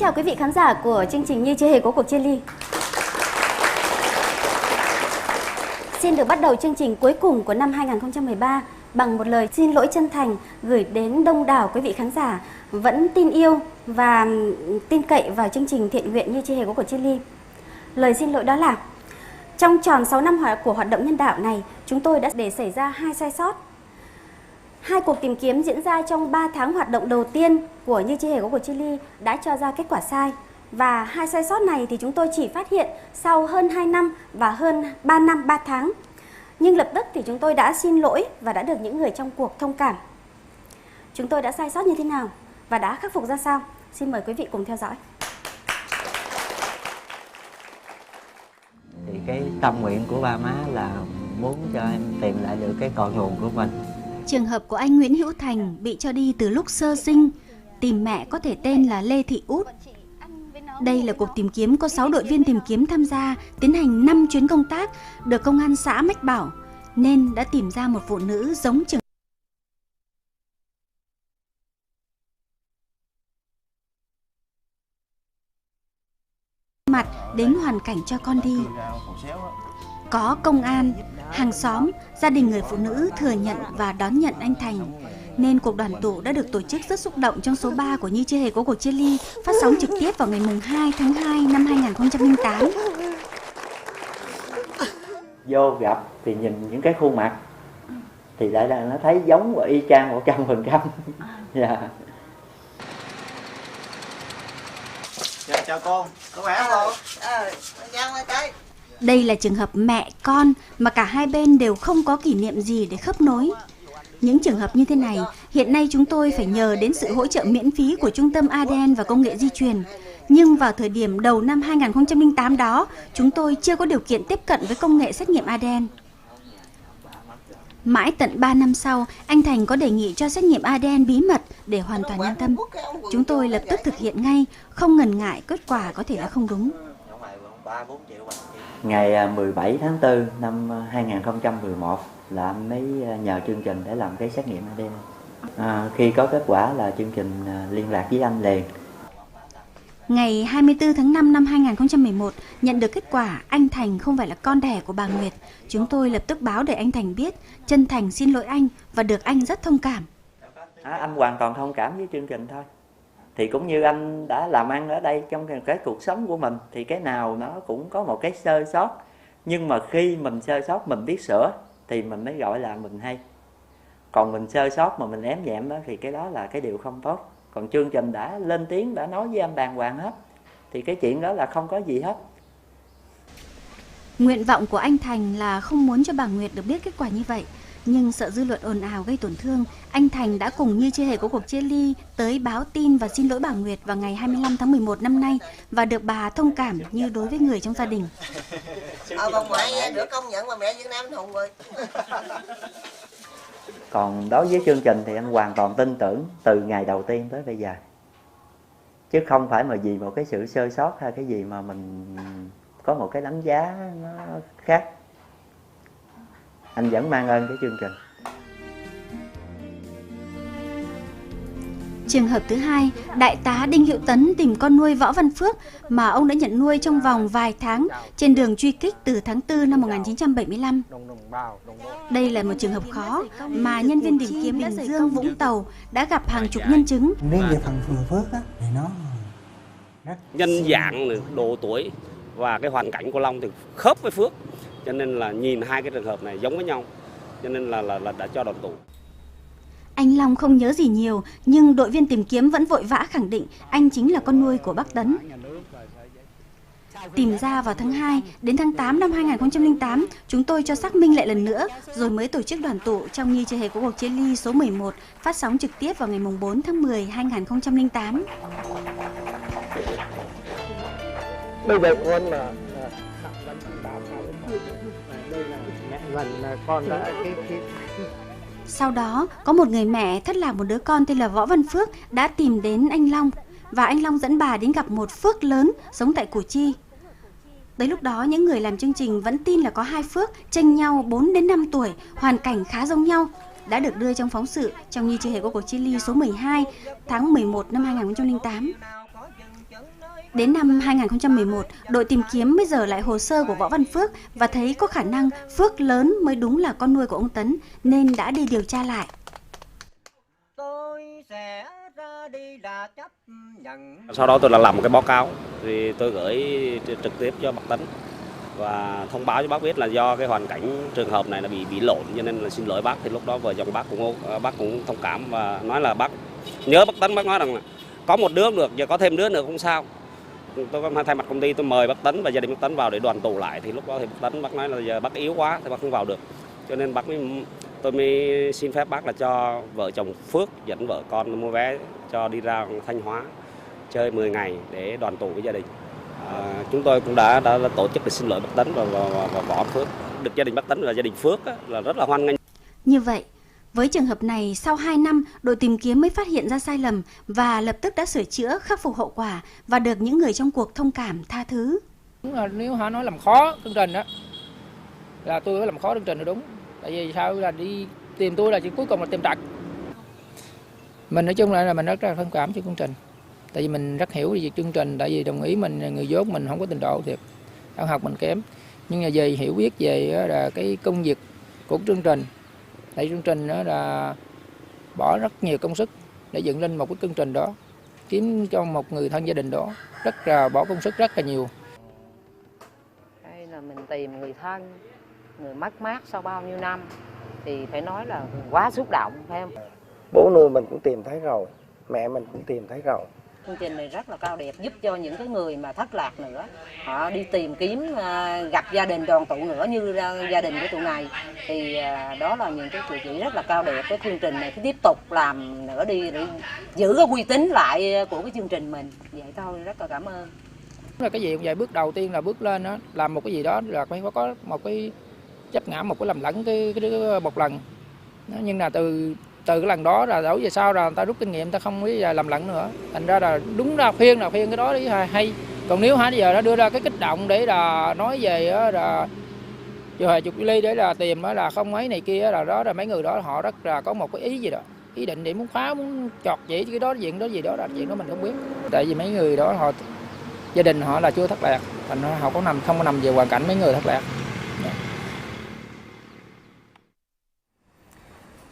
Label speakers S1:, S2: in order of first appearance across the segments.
S1: chào quý vị khán giả của chương trình Như Chưa Hề Có Cuộc Chia Ly. Xin được bắt đầu chương trình cuối cùng của năm 2013 bằng một lời xin lỗi chân thành gửi đến đông đảo quý vị khán giả vẫn tin yêu và tin cậy vào chương trình thiện nguyện Như Chưa Hề Có Cuộc Chia Ly. Lời xin lỗi đó là trong tròn 6 năm của hoạt động nhân đạo này, chúng tôi đã để xảy ra 2 sai sót. 2 cuộc tìm kiếm diễn ra trong 3 tháng hoạt động đầu tiên của Như Chưa Hề Có Cuộc Chia Ly đã cho ra kết quả sai. Và 2 sai sót này thì chúng tôi chỉ phát hiện sau hơn 2 năm và hơn 3 năm 3 tháng. Nhưng lập tức thì chúng tôi đã xin lỗi và đã được những người trong cuộc thông cảm. Chúng tôi đã sai sót như thế nào và đã khắc phục ra sao? Xin mời quý vị cùng theo dõi.
S2: Thì cái tâm nguyện của ba má là muốn cho em tìm lại được cái cội nguồn của mình.
S3: Trường hợp của anh Nguyễn Hữu Thành bị cho đi từ lúc sơ sinh, tìm mẹ có thể tên là Lê Thị Út. Đây là cuộc tìm kiếm có 6 đội viên tìm kiếm tham gia, tiến hành 5 chuyến công tác, được công an xã Mách Bảo, nên đã tìm ra một phụ nữ giống trường mặt đến hoàn cảnh cho con đi. Có công an, hàng xóm, gia đình người phụ nữ thừa nhận và đón nhận anh Thành, nên cuộc đoàn tụ đã được tổ chức rất xúc động trong số 3 của Như Chưa Hề Có Cuộc Chia Ly, phát sóng trực tiếp vào ngày 2 tháng 2 năm 2008.
S2: Vô gặp thì nhìn những cái khuôn mặt thì lại là nó thấy giống và y chang 100%. Dạ.
S4: Chào cô khỏe không?
S3: Đây là trường hợp mẹ con mà cả hai bên đều không có kỷ niệm gì để khớp nối. Những trường hợp như thế này, hiện nay chúng tôi phải nhờ đến sự hỗ trợ miễn phí của Trung tâm ADN và Công nghệ Di truyền. Nhưng vào thời điểm đầu năm 2008 đó, chúng tôi chưa có điều kiện tiếp cận với công nghệ xét nghiệm ADN. Mãi tận 3 năm sau, anh Thành có đề nghị cho xét nghiệm ADN bí mật để hoàn toàn yên tâm. Chúng tôi lập tức thực hiện ngay, không ngần ngại kết quả có thể là không đúng.
S2: Ngày 17 tháng 4 năm 2011 là anh mới nhờ chương trình để làm cái xét nghiệm ADN. Khi có kết quả là chương trình liên lạc với anh liền.
S3: Ngày 24 tháng 5 năm 2011, nhận được kết quả anh Thành không phải là con đẻ của bà Nguyệt. Chúng tôi lập tức báo để anh Thành biết, chân thành xin lỗi anh và được anh rất thông cảm.
S2: Anh hoàn toàn thông cảm với chương trình thôi. Thì cũng như anh đã làm ăn ở đây trong cái cuộc sống của mình, thì cái nào nó cũng có một cái sơ sót. Nhưng mà khi mình sơ sót mình biết sửa thì mình mới gọi là mình hay. Còn mình sơ sót mà mình ém nhẹm đó thì cái đó là cái điều không tốt. Còn chương trình đã lên tiếng, đã nói với anh đàng hoàng hết, thì cái chuyện đó là không có gì hết.
S3: Nguyện vọng của anh Thành là không muốn cho bà Nguyệt được biết kết quả như vậy. Nhưng sợ dư luận ồn ào gây tổn thương, anh Thành đã cùng Như Chưa Hề Có Cuộc Chia Ly tới báo tin và xin lỗi bà Nguyệt vào ngày 25 tháng 11 năm nay và được bà thông cảm như đối với người trong gia đình.
S4: Bà ngoại được công nhận mà mẹ Việt Nam hùng rồi.
S2: Còn đối với chương trình thì anh hoàn toàn tin tưởng từ ngày đầu tiên tới bây giờ. Chứ không phải mà vì một cái sự sơ sót hay cái gì mà mình có một cái đánh giá nó khác. Anh vẫn mang ơn cái chương trình.
S3: Trường hợp thứ hai, Đại tá Đinh Hữu Tấn tìm con nuôi Võ Văn Phước mà ông đã nhận nuôi trong vòng vài tháng trên đường truy kích từ tháng 4 năm 1975. Đây là một trường hợp khó mà nhân viên tìm kiếm Bình Dương, Vũng Tàu đã gặp hàng chục nhân chứng.
S5: Nếu về phần Phước á, thì nó
S6: nhân dạng, độ tuổi và cái hoàn cảnh của Long thì khớp với Phước, cho nên là nhìn hai cái trường hợp này giống với nhau, cho nên là đã cho đoàn tụ.
S3: Anh Long không nhớ gì nhiều, nhưng đội viên tìm kiếm vẫn vội vã khẳng định anh chính là con nuôi của bác Tấn. Tìm ra vào tháng 2, đến tháng 8 năm 2008, chúng tôi cho xác minh lại lần nữa, rồi mới tổ chức đoàn tụ trong Như Chưa Hề Có Cuộc Chia Ly số 11, phát sóng trực tiếp vào ngày 4 tháng 10, 2008.
S5: bây giờ con là con đã
S3: Sau đó, có một người mẹ thất lạc một đứa con tên là Võ Văn Phước đã tìm đến anh Long, và anh Long dẫn bà đến gặp một Phước lớn sống tại Củ Chi. Tới lúc đó, những người làm chương trình vẫn tin là có 2 Phước chênh nhau 4 đến 5 tuổi, hoàn cảnh khá giống nhau, đã được đưa trong phóng sự trong Như Chưa Hề Có Cuộc Chia Ly số 12 tháng 11 năm 2008. Đến năm 2011, đội tìm kiếm mới dở lại hồ sơ của Võ Văn Phước và thấy có khả năng Phước lớn mới đúng là con nuôi của ông Tấn nên đã đi điều tra lại.
S6: Sau đó tôi là làm một cái báo cáo, thì tôi gửi trực tiếp cho bác Tấn và thông báo cho bác biết là do cái hoàn cảnh trường hợp này là bị lộn, cho nên là xin lỗi bác. Thì lúc đó vợ chồng bác cũng thông cảm và nói là bác nhớ bác Tấn, bác nói rằng là có một đứa được, giờ có thêm đứa nữa không sao. Tôi có thay mặt công ty tôi mời bác Tấn và gia đình bác Tấn vào để đoàn tụ lại. Thì lúc đó thì bác nói là giờ bác yếu quá thì bác không vào được, cho nên tôi mới xin phép bác là cho vợ chồng Phước dẫn vợ con mua vé cho đi ra Thanh Hóa chơi 10 ngày để đoàn tụ với gia đình. Chúng tôi cũng đã tổ chức để xin lỗi bác Tấn và Võ Phước. Được gia đình bác Tấn và gia đình Phước là rất là hoan nghênh.
S3: Như vậy, với trường hợp này, sau 2 năm, đội tìm kiếm mới phát hiện ra sai lầm và lập tức đã sửa chữa, khắc phục hậu quả và được những người trong cuộc thông cảm, tha thứ.
S7: Đúng là nếu họ nói làm khó chương trình đó, là tôi phải làm khó chương trình là đúng. Tại vì sao là đi tìm tôi là chỉ cuối cùng là tìm trật. Mình nói chung là mình rất là thông cảm cho chương trình. Tại vì mình rất hiểu về chương trình, tại vì đồng ý mình người dốt mình không có trình độ thiệt, ăn học mình kém. Nhưng mà về hiểu biết về là cái công việc của chương trình. Tại chương trình đó là bỏ rất nhiều công sức để dựng lên một cái chương trình đó, kiếm cho một người thân gia đình đó rất là bỏ công sức rất là nhiều.
S8: Hay là mình tìm người thân, người mất mát sau bao nhiêu năm thì phải nói là quá xúc động, phải không?
S5: Bố nuôi mình cũng tìm thấy rồi, mẹ mình cũng tìm thấy rồi.
S8: Chương trình này rất là cao đẹp, giúp cho những cái người mà thất lạc nữa, họ đi tìm kiếm gặp gia đình đoàn tụ nữa như gia đình của tụi này. Thì đó là những cái cử chỉ rất là cao đẹp. Cái chương trình này phải tiếp tục làm nữa đi để giữ cái uy tín lại của cái chương trình mình. Vậy thôi, rất là cảm ơn.
S7: Là cái gì cũng vậy, bước đầu tiên là bước lên đó, làm một cái gì đó là phải có một cái chấp ngã, một cái lầm lẫn cái một lần. Nhưng là từ cái lần đó là đổi về sau là người ta rút kinh nghiệm, người ta không có làm lẫn nữa. Thành ra là đúng ra khuyên cái đó đi hay. Còn nếu bây giờ nó đưa ra cái kích động để là nói về là giờ chục ly để là tìm là không mấy này kia là đó là mấy người đó họ rất là có một cái ý gì đó, ý định để muốn phá, muốn chọt chỉ cái đó chuyện đó gì đó là chuyện đó mình không biết. Tại vì mấy người đó họ gia đình họ là chưa thất lạc, thành ra họ không có nằm về hoàn cảnh mấy người thất lạc.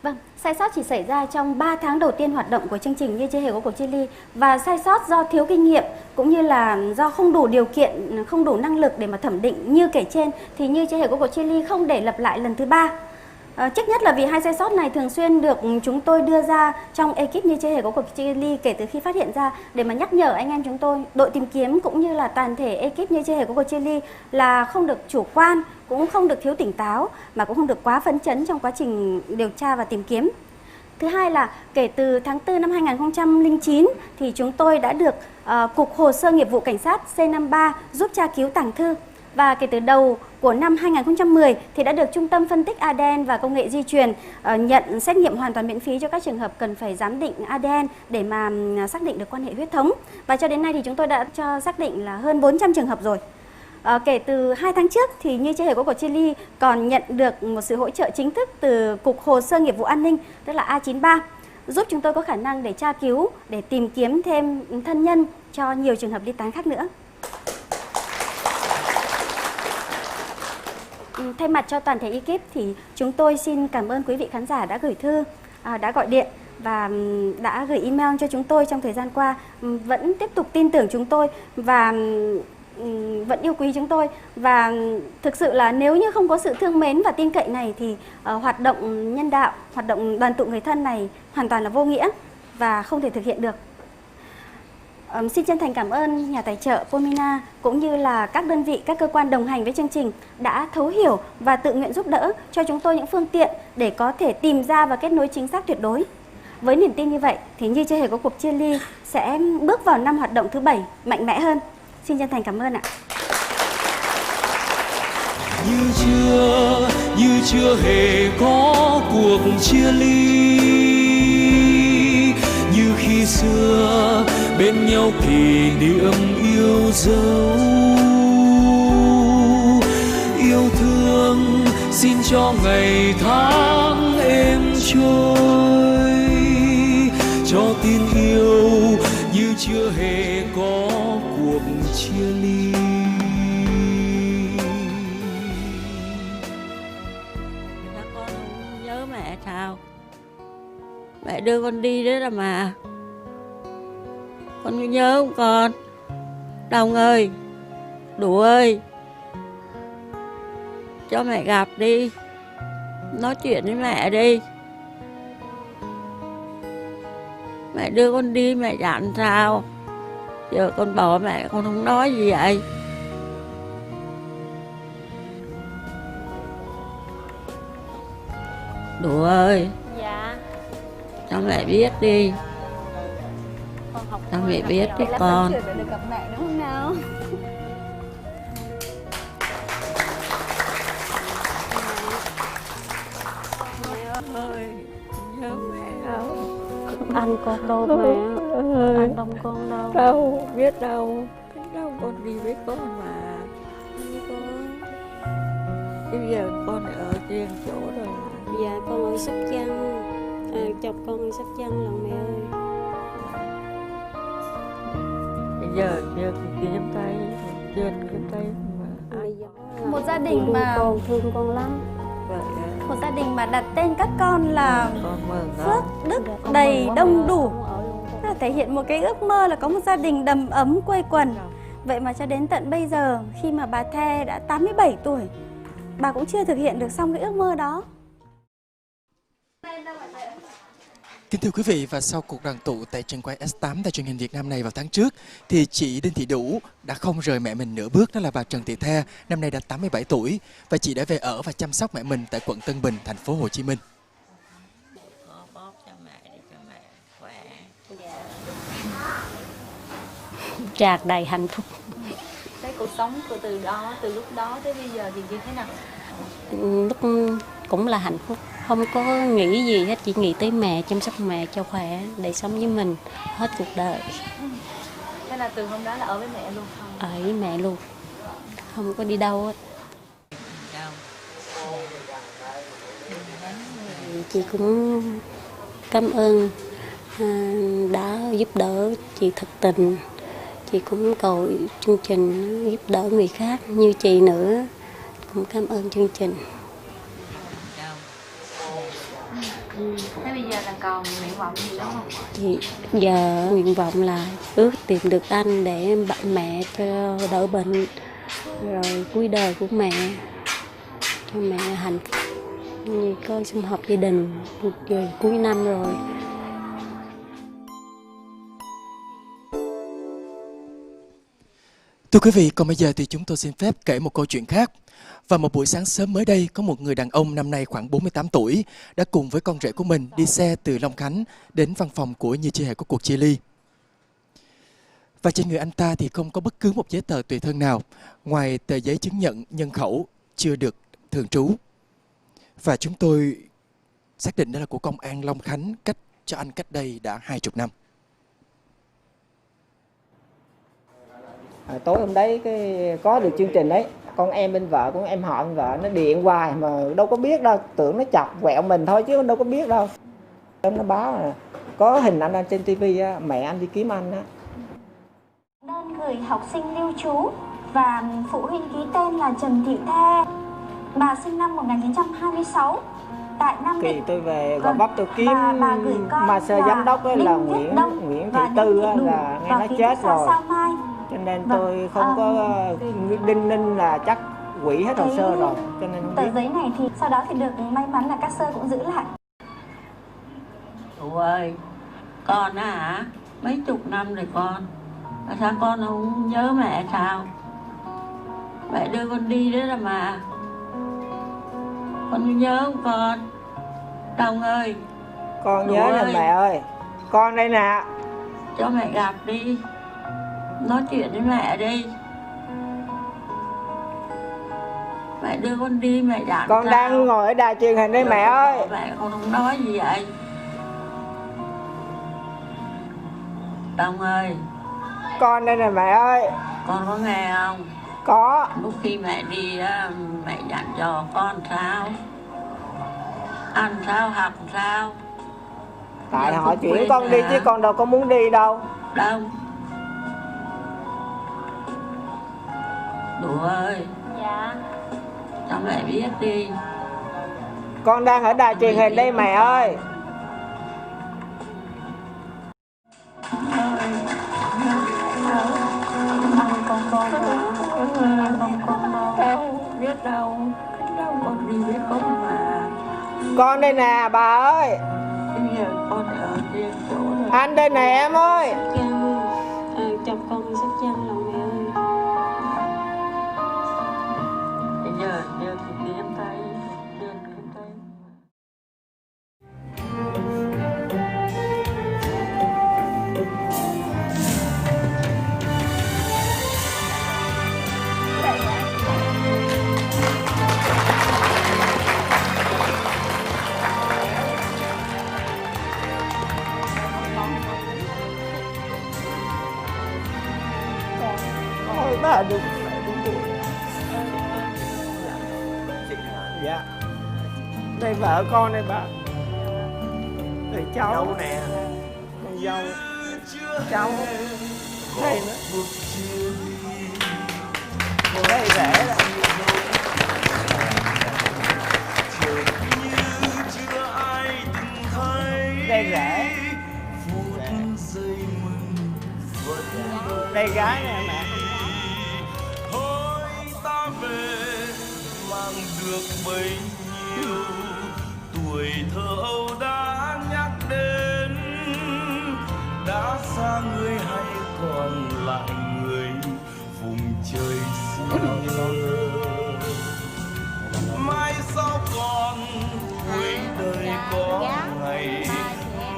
S1: Vâng, sai sót chỉ xảy ra trong 3 tháng đầu tiên hoạt động của chương trình Như Chưa Hề Có Cuộc Chia Ly, và sai sót do thiếu kinh nghiệm cũng như là do không đủ điều kiện, không đủ năng lực để mà thẩm định như kể trên thì Như Chưa Hề Có Cuộc Chia Ly không để lặp lại lần thứ 3. Chắc nhất là vì hai sai sót này thường xuyên được chúng tôi đưa ra trong ekip Như Chưa Hề Có Cuộc Chia Ly kể từ khi phát hiện ra, để mà nhắc nhở anh em chúng tôi, đội tìm kiếm cũng như là toàn thể ekip Như Chưa Hề Có Cuộc Chia Ly là không được chủ quan, cũng không được thiếu tỉnh táo, mà cũng không được quá phấn chấn trong quá trình điều tra và tìm kiếm. Thứ hai là kể từ tháng 4 năm 2009 thì chúng tôi đã được Cục Hồ sơ Nghiệp vụ Cảnh sát C53 giúp tra cứu tàng thư. Và kể từ đầu của năm 2010 thì đã được Trung tâm Phân tích ADN và Công nghệ Di truyền nhận xét nghiệm hoàn toàn miễn phí cho các trường hợp cần phải giám định ADN để mà xác định được quan hệ huyết thống. Và cho đến nay thì chúng tôi đã cho xác định là hơn 400 trường hợp rồi. Kể từ 2 tháng trước thì Như Chưa Hề Có Cuộc Chia Ly còn nhận được một sự hỗ trợ chính thức từ Cục Hồ sơ Nghiệp vụ An ninh, tức là A93, giúp chúng tôi có khả năng để tra cứu, để tìm kiếm thêm thân nhân cho nhiều trường hợp ly tán khác nữa. Thay mặt cho toàn thể ekip thì chúng tôi xin cảm ơn quý vị khán giả đã gửi thư, đã gọi điện và đã gửi email cho chúng tôi trong thời gian qua, vẫn tiếp tục tin tưởng chúng tôi và vẫn yêu quý chúng tôi. Và thực sự là nếu như không có sự thương mến và tin cậy này thì hoạt động nhân đạo, hoạt động đoàn tụ người thân này hoàn toàn là vô nghĩa và không thể thực hiện được. Xin chân thành cảm ơn nhà tài trợ Pomina cũng như là các đơn vị, các cơ quan đồng hành với chương trình đã thấu hiểu và tự nguyện giúp đỡ cho chúng tôi những phương tiện để có thể tìm ra và kết nối chính xác tuyệt đối. Với niềm tin như vậy thì Như Chưa Hề Có Cuộc Chia Ly sẽ bước vào năm hoạt động thứ 7 mạnh mẽ hơn. Xin chân thành cảm ơn ạ.
S9: Như chưa hề có cuộc chia ly, như khi xưa bên nhau kỷ niệm yêu dấu. Yêu thương xin cho ngày tháng êm trôi, cho tin yêu như chưa hề có cuộc chia ly.
S10: Sao con không nhớ mẹ sao? Mẹ đưa con đi đấy là mà. Con có nhớ không con? Đồng ơi, Đủ ơi, cho mẹ gặp đi, nói chuyện với mẹ đi. Mẹ đưa con đi mẹ dặn sao? Giờ con bỏ mẹ con không nói gì vậy? Đủ ơi.
S1: Dạ.
S10: Cho mẹ biết đi.
S1: Con học
S10: Cho mẹ biết đi con.
S1: Được gặp mẹ đúng không nào?
S10: Ơi, nhớ mẹ không?
S1: Anh con đâu mẹ? Anh đông con đâu?
S10: Đâu, biết đâu. Biết đâu con đi với con mà. Đi con. Bây giờ con ở riêng chỗ rồi.
S1: Dạ con ở Sóc Trăng. Chồng con ở Sóc Trăng lần mẹ ơi.
S10: Bây giờ chưa kiếm tay, chưa kiếm tay mà.
S1: Một gia đình mà
S10: con thương con lắm. Vậy
S1: một gia đình mà đặt tên các con là
S10: con mừng
S1: Phước, Đức đầy đông đủ. Nó thể hiện một cái ước mơ là có một gia đình đầm ấm quây quần. Vậy mà cho đến tận bây giờ, khi mà bà The đã 87 tuổi, bà cũng chưa thực hiện được xong cái ước mơ đó.
S11: Kính thưa quý vị, và sau cuộc đoàn tụ tại trường quay S8 tại truyền hình Việt Nam này vào tháng trước, thì chị Đinh Thị Đủ đã không rời mẹ mình nửa bước, đó là bà Trần Thị The, năm nay đã 87 tuổi, và chị đã về ở và chăm sóc mẹ mình tại quận Tân Bình, thành phố Hồ Chí Minh.
S1: Tràn đầy hạnh phúc.
S12: Cái cuộc sống từ lúc đó tới bây giờ thì như thế nào?
S1: Lúc cũng là hạnh phúc, không có nghĩ gì hết, chỉ nghĩ tới mẹ, chăm sóc mẹ cho khỏe để sống với mình hết cuộc đời.
S12: Thế là từ hôm đó là ở với mẹ luôn không?
S1: Ở với mẹ luôn, không có đi đâu hết. Chị cũng cảm ơn đã giúp đỡ chị thật tình. Chị cũng cầu chương trình giúp đỡ người khác như chị nữa. Cũng cảm ơn chương trình.
S12: Thế bây giờ là còn nguyện vọng gì đó không?
S1: Thì giờ nguyện vọng là ước tìm được anh để mẹ cho đỡ bệnh, rồi cuối đời của mẹ, cho mẹ hạnh phúc như có sum họp gia đình rồi cuối năm rồi.
S11: Thưa quý vị, còn bây giờ thì chúng tôi xin phép kể một câu chuyện khác. Và một buổi sáng sớm mới đây, có một người đàn ông năm nay khoảng 48 tuổi đã cùng với con rể của mình đi xe từ Long Khánh đến văn phòng của Như Chưa Hề Có Cuộc Chia Ly. Và trên người anh ta thì không có bất cứ một giấy tờ tùy thân nào ngoài tờ giấy chứng nhận nhân khẩu chưa được thường trú. Và chúng tôi xác định đó là của công an Long Khánh cách cho anh cách đây đã 20 năm.
S5: Tối hôm đấy có được chương trình đấy, con em bên vợ, con em họ bên vợ nó điện hoài mà đâu có biết đâu, tưởng nó chọc quẹo mình thôi chứ đâu có biết đâu. Nó báo là có hình anh trên tivi á, mẹ anh đi kiếm anh á.
S13: Đơn gửi học sinh lưu trú và phụ huynh ký tên là Trần Thị The. Bà sinh năm 1926 tại Nam Định.
S5: Kỳ tôi về Gò Vấp tôi kiếm
S13: bà gửi con
S5: mà sơ giám đốc ấy là Nguyễn Thị Tư á, là nghe nói chết rồi. Cho nên tôi không có đinh ninh là chắc hủy hết hồ sơ rồi, cho nên không biết.
S13: Tờ giấy này thì sau đó thì được may mắn là các sơ cũng giữ lại.
S10: Đủ ơi, con á hả? Mấy chục năm rồi con. Sao con không nhớ mẹ sao? Mẹ đưa con đi đấy là mà. Con có nhớ không con? Đồng ơi.
S5: Con nhớ nè mẹ ơi. Con đây nè.
S10: Cho mẹ gặp đi. Nói chuyện với mẹ đi. Mẹ đưa con đi, mẹ dặn
S5: con
S10: sao?
S5: Đang ngồi ở đài truyền hình đây mẹ ơi.
S10: Mẹ con không nói gì vậy? Đồng ơi.
S5: Con đây nè mẹ ơi.
S10: Con có nghe không?
S5: Có.
S10: Lúc khi mẹ đi mẹ dặn dò con sao? Ăn sao, học sao?
S5: Tại họ chuyển con đi chứ con đâu có muốn đi đâu.
S10: Đâu, Đủ ơi.
S12: Dạ.
S10: Cho mẹ biết đi.
S5: Con đang ở đài truyền hình đây mẹ ơi.
S10: Biết đâu con đi biết con mà.
S5: Con đây nè bà ơi.
S10: Bây giờ con ở trên chỗ rồi.
S5: Anh đây nè em ơi.
S12: Chồng con Sóc Trăng là mẹ ơi.
S10: Bây giờ đưa thì kiếm tay.
S5: Ôi bà đúng. Dạ. Đây vợ con đây bà. Đây cháu. Dâu nè. Con dâu. Cháu. Đây nữa. Đây rẻ đó. Đây rẻ. Đây gái nè mẹ.
S9: Thôi ta về mang được bấy nhiêu tuổi thơ âu đã nhắc đến, đã xa người hay còn lại người vùng trời xưa. Mai sau còn cuối đời có ngày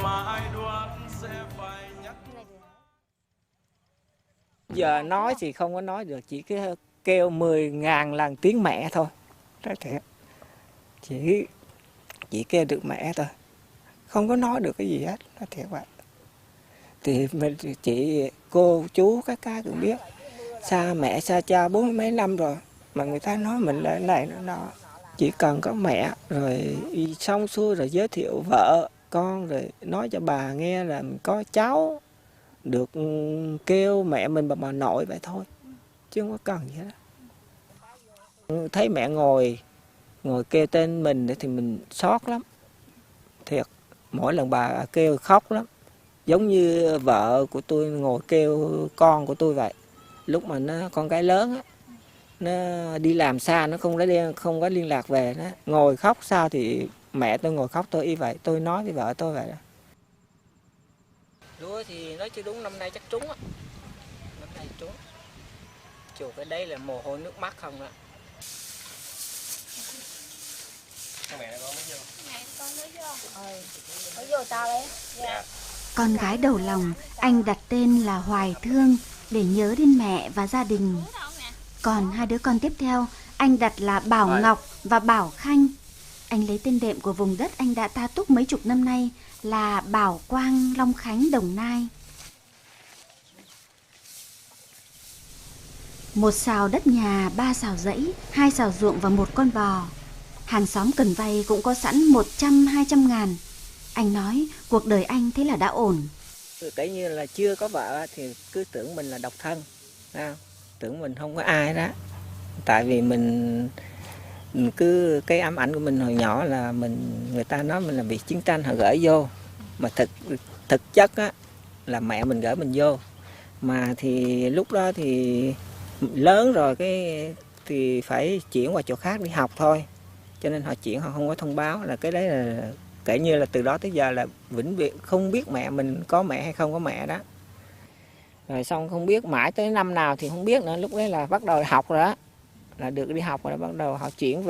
S9: mà ai đoán sẽ phải nhắc.
S5: Giờ nói thì không có nói được, chỉ cái kêu 10.000 lần tiếng mẹ thôi. Đó thiệt. Chỉ kêu được mẹ thôi. Không có nói được cái gì hết, nó thiệt vậy. Thì mình chị, cô, chú, các cái cũng biết. Xa mẹ, xa cha 40 mấy năm rồi. Mà người ta nói mình là này, nó nọ. Chỉ cần có mẹ, rồi xong xuôi rồi giới thiệu vợ, con, rồi nói cho bà nghe là mình có cháu. Được kêu mẹ mình bà nội vậy thôi. Chứ không có cần gì hết. Thấy mẹ ngồi kêu tên mình thì mình xót lắm. Thiệt, mỗi lần bà kêu khóc lắm. Giống như vợ của tôi ngồi kêu con của tôi vậy. Lúc mà con gái lớn á, nó đi làm xa, nó không có liên lạc về, nó ngồi khóc sao thì mẹ tôi ngồi khóc tôi y vậy. Tôi nói với vợ tôi vậy đó. Lúa thì nói chứ đúng năm nay chắc trúng á. Năm nay trúng. Chùa cái đây là mồ hôi nước mắt không ạ.
S12: Mẹ con mới vô. Mẹ con mới vô. Mới vô tao đấy. Dạ.
S3: Con gái đầu lòng, anh đặt tên là Hoài Thương để nhớ đến mẹ và gia đình. Còn hai đứa con tiếp theo, anh đặt là Bảo Ngọc và Bảo Khanh. Anh lấy tên đệm của vùng đất anh đã ta túc mấy chục năm nay là Bảo Quang, Long Khánh, Đồng Nai. Một xào đất nhà, 3 xào rẫy, 2 xào ruộng và 1 con bò. Hàng xóm cần vay cũng có sẵn 100-200 ngàn. Anh nói cuộc đời anh thế là đã ổn.
S5: Cái như là chưa có vợ thì cứ tưởng mình là độc thân, tưởng mình không có ai đó. Tại vì mình cứ cái ám ảnh của mình hồi nhỏ là người ta nói mình là bị chiến tranh họ gửi vô, mà thực chất á là mẹ mình gửi mình vô. Mà thì lúc đó thì lớn rồi thì phải chuyển qua chỗ khác đi học thôi, cho nên họ chuyển, họ không có thông báo. Là cái đấy là kể như là từ đó tới giờ là vĩnh viễn không biết mẹ mình có mẹ hay không có mẹ đó. Rồi xong không biết mãi tới năm nào thì không biết nữa. Lúc đấy là bắt đầu học rồi đó, là được đi học rồi đó. Bắt đầu họ chuyển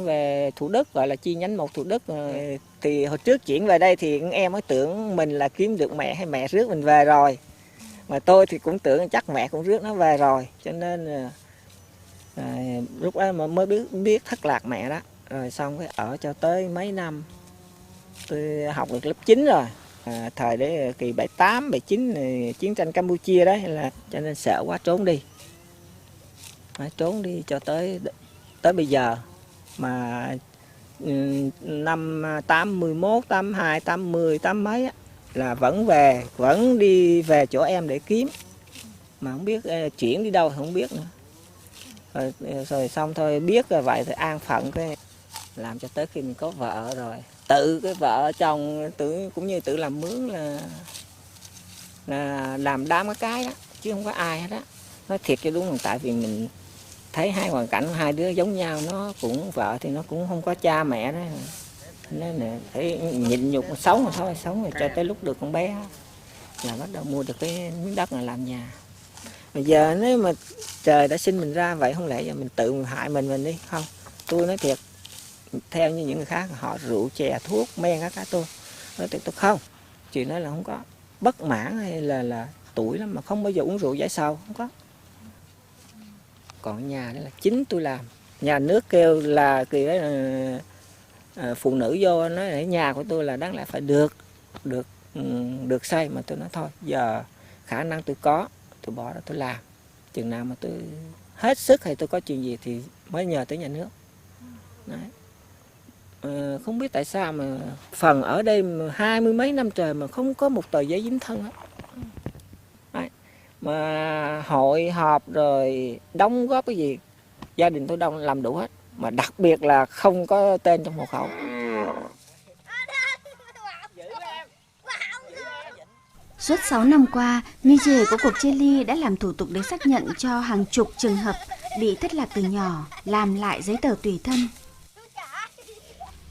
S5: về Thủ Đức, gọi là chi nhánh 1 Thủ Đức. Rồi thì hồi trước chuyển về đây thì em mới tưởng mình là kiếm được mẹ hay mẹ rước mình về rồi. Mà tôi thì cũng tưởng chắc mẹ cũng rước nó về rồi, cho nên lúc đó mà mới biết thất lạc mẹ đó. Rồi xong cái ở cho tới mấy năm, tôi học được lớp 9 rồi. Thời đấy kỳ 78, 79 này, chiến tranh Campuchia đấy, là cho nên sợ quá trốn đi. Trốn đi cho tới bây giờ. Mà năm 81, 82, 80, 80 mấy á, là vẫn đi về chỗ em để kiếm. mà không biết chuyển đi đâu không biết nữa. Rồi xong thôi biết rồi vậy thì an phận cái làm cho tới khi mình có vợ rồi, tự cái vợ chồng cũng như tự làm mướn là làm đám cái đó, chứ không có ai hết á. Nói thiệt cho đúng, tại vì mình thấy hai hoàn cảnh hai đứa giống nhau, nó cũng vợ thì nó cũng không có cha mẹ đó, nên là thấy nhịn nhục sống rồi thôi, sống rồi cho tới lúc được con bé là bắt đầu mua được cái miếng đất này làm nhà. Bây giờ nếu mà trời đã sinh mình ra vậy, không lẽ giờ mình tự hại mình đi không? Tôi nói thiệt, theo như những người khác họ rượu chè thuốc men các cái, tôi nói thiệt tôi không. Chuyện đó là không có bất mãn hay là tuổi lắm mà không bao giờ uống rượu giải sầu, không có. Còn nhà đó là chính tôi làm. Nhà nước kêu là kỳ đó là phụ nữ vô nói ở nhà của tôi là đáng lẽ phải được xây, mà tôi nói thôi giờ khả năng tôi có, tôi bỏ ra tôi làm, chừng nào mà tôi hết sức hay tôi có chuyện gì thì mới nhờ tới nhà nước. Đấy. Không biết tại sao mà phần ở đây 20 mấy năm trời mà không có một tờ giấy dính thân hết. Đấy. Mà hội họp rồi đóng góp cái gì gia đình tôi đông làm đủ hết, mà đặc biệt là không có tên trong hộ khẩu.
S3: Suốt 6 năm qua, như chị của cuộc chia ly đã làm thủ tục để xác nhận cho hàng chục trường hợp bị thất lạc từ nhỏ làm lại giấy tờ tùy thân.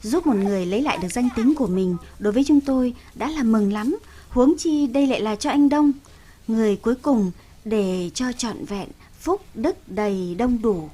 S3: Giúp một người lấy lại được danh tính của mình đối với chúng tôi đã là mừng lắm, huống chi đây lại là cho anh Đông, người cuối cùng để cho trọn vẹn phúc đức đầy đông đủ.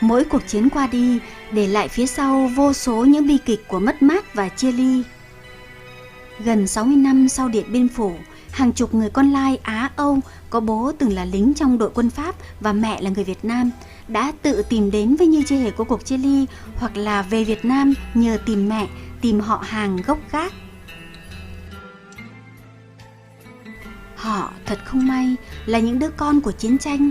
S3: Mỗi cuộc chiến qua đi, để lại phía sau vô số những bi kịch của mất mát và chia ly. Gần 60 năm sau Điện Biên Phủ, hàng chục người con lai Á Âu có bố từng là lính trong đội quân Pháp và mẹ là người Việt Nam đã tự tìm đến với Như Chi Hề của cuộc chia ly, hoặc là về Việt Nam nhờ tìm mẹ, tìm họ hàng gốc gác. Họ thật không may là những đứa con của chiến tranh.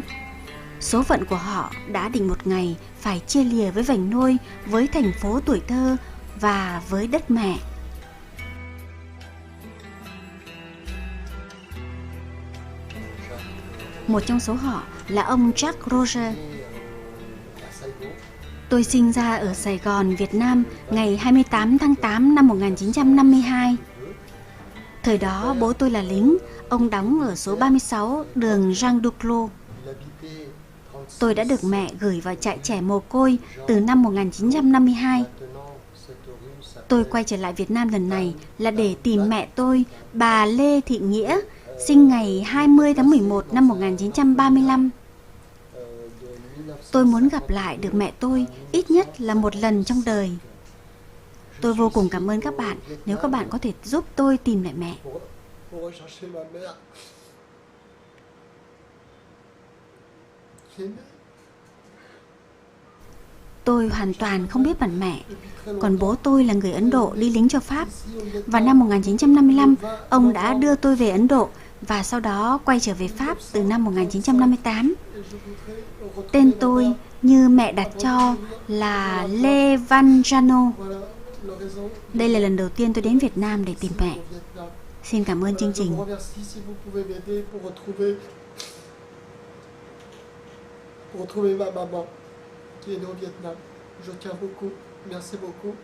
S3: Số phận của họ đã định một ngày phải chia lìa với vành nôi, với thành phố tuổi thơ và với đất mẹ. Một trong số họ là ông Jacques Roger. Tôi sinh ra ở Sài Gòn, Việt Nam ngày 28 tháng 8 năm 1952. Thời đó bố tôi là lính, ông đóng ở số 36 đường Jean Duclos. Tôi đã được mẹ gửi vào trại trẻ mồ côi từ năm 1952. Tôi quay trở lại Việt Nam lần này là để tìm mẹ tôi, bà Lê Thị Nghĩa, sinh ngày 20 tháng 11 năm 1935. Tôi muốn gặp lại được mẹ tôi ít nhất là một lần trong đời. Tôi vô cùng cảm ơn các bạn nếu các bạn có thể giúp tôi tìm lại mẹ. Tôi hoàn toàn không biết mặt mẹ. Còn bố tôi là người Ấn Độ đi lính cho Pháp. Vào năm 1955, ông đã đưa tôi về Ấn Độ và sau đó quay trở về Pháp từ năm 1958. Tên tôi như mẹ đặt cho là Lê Văn Jano. Đây là lần đầu tiên tôi đến Việt Nam để tìm mẹ. Xin cảm ơn chương trình.
S14: Pour retrouver ma maman qui est née au Vietnam. Je tiens beaucoup. Merci beaucoup.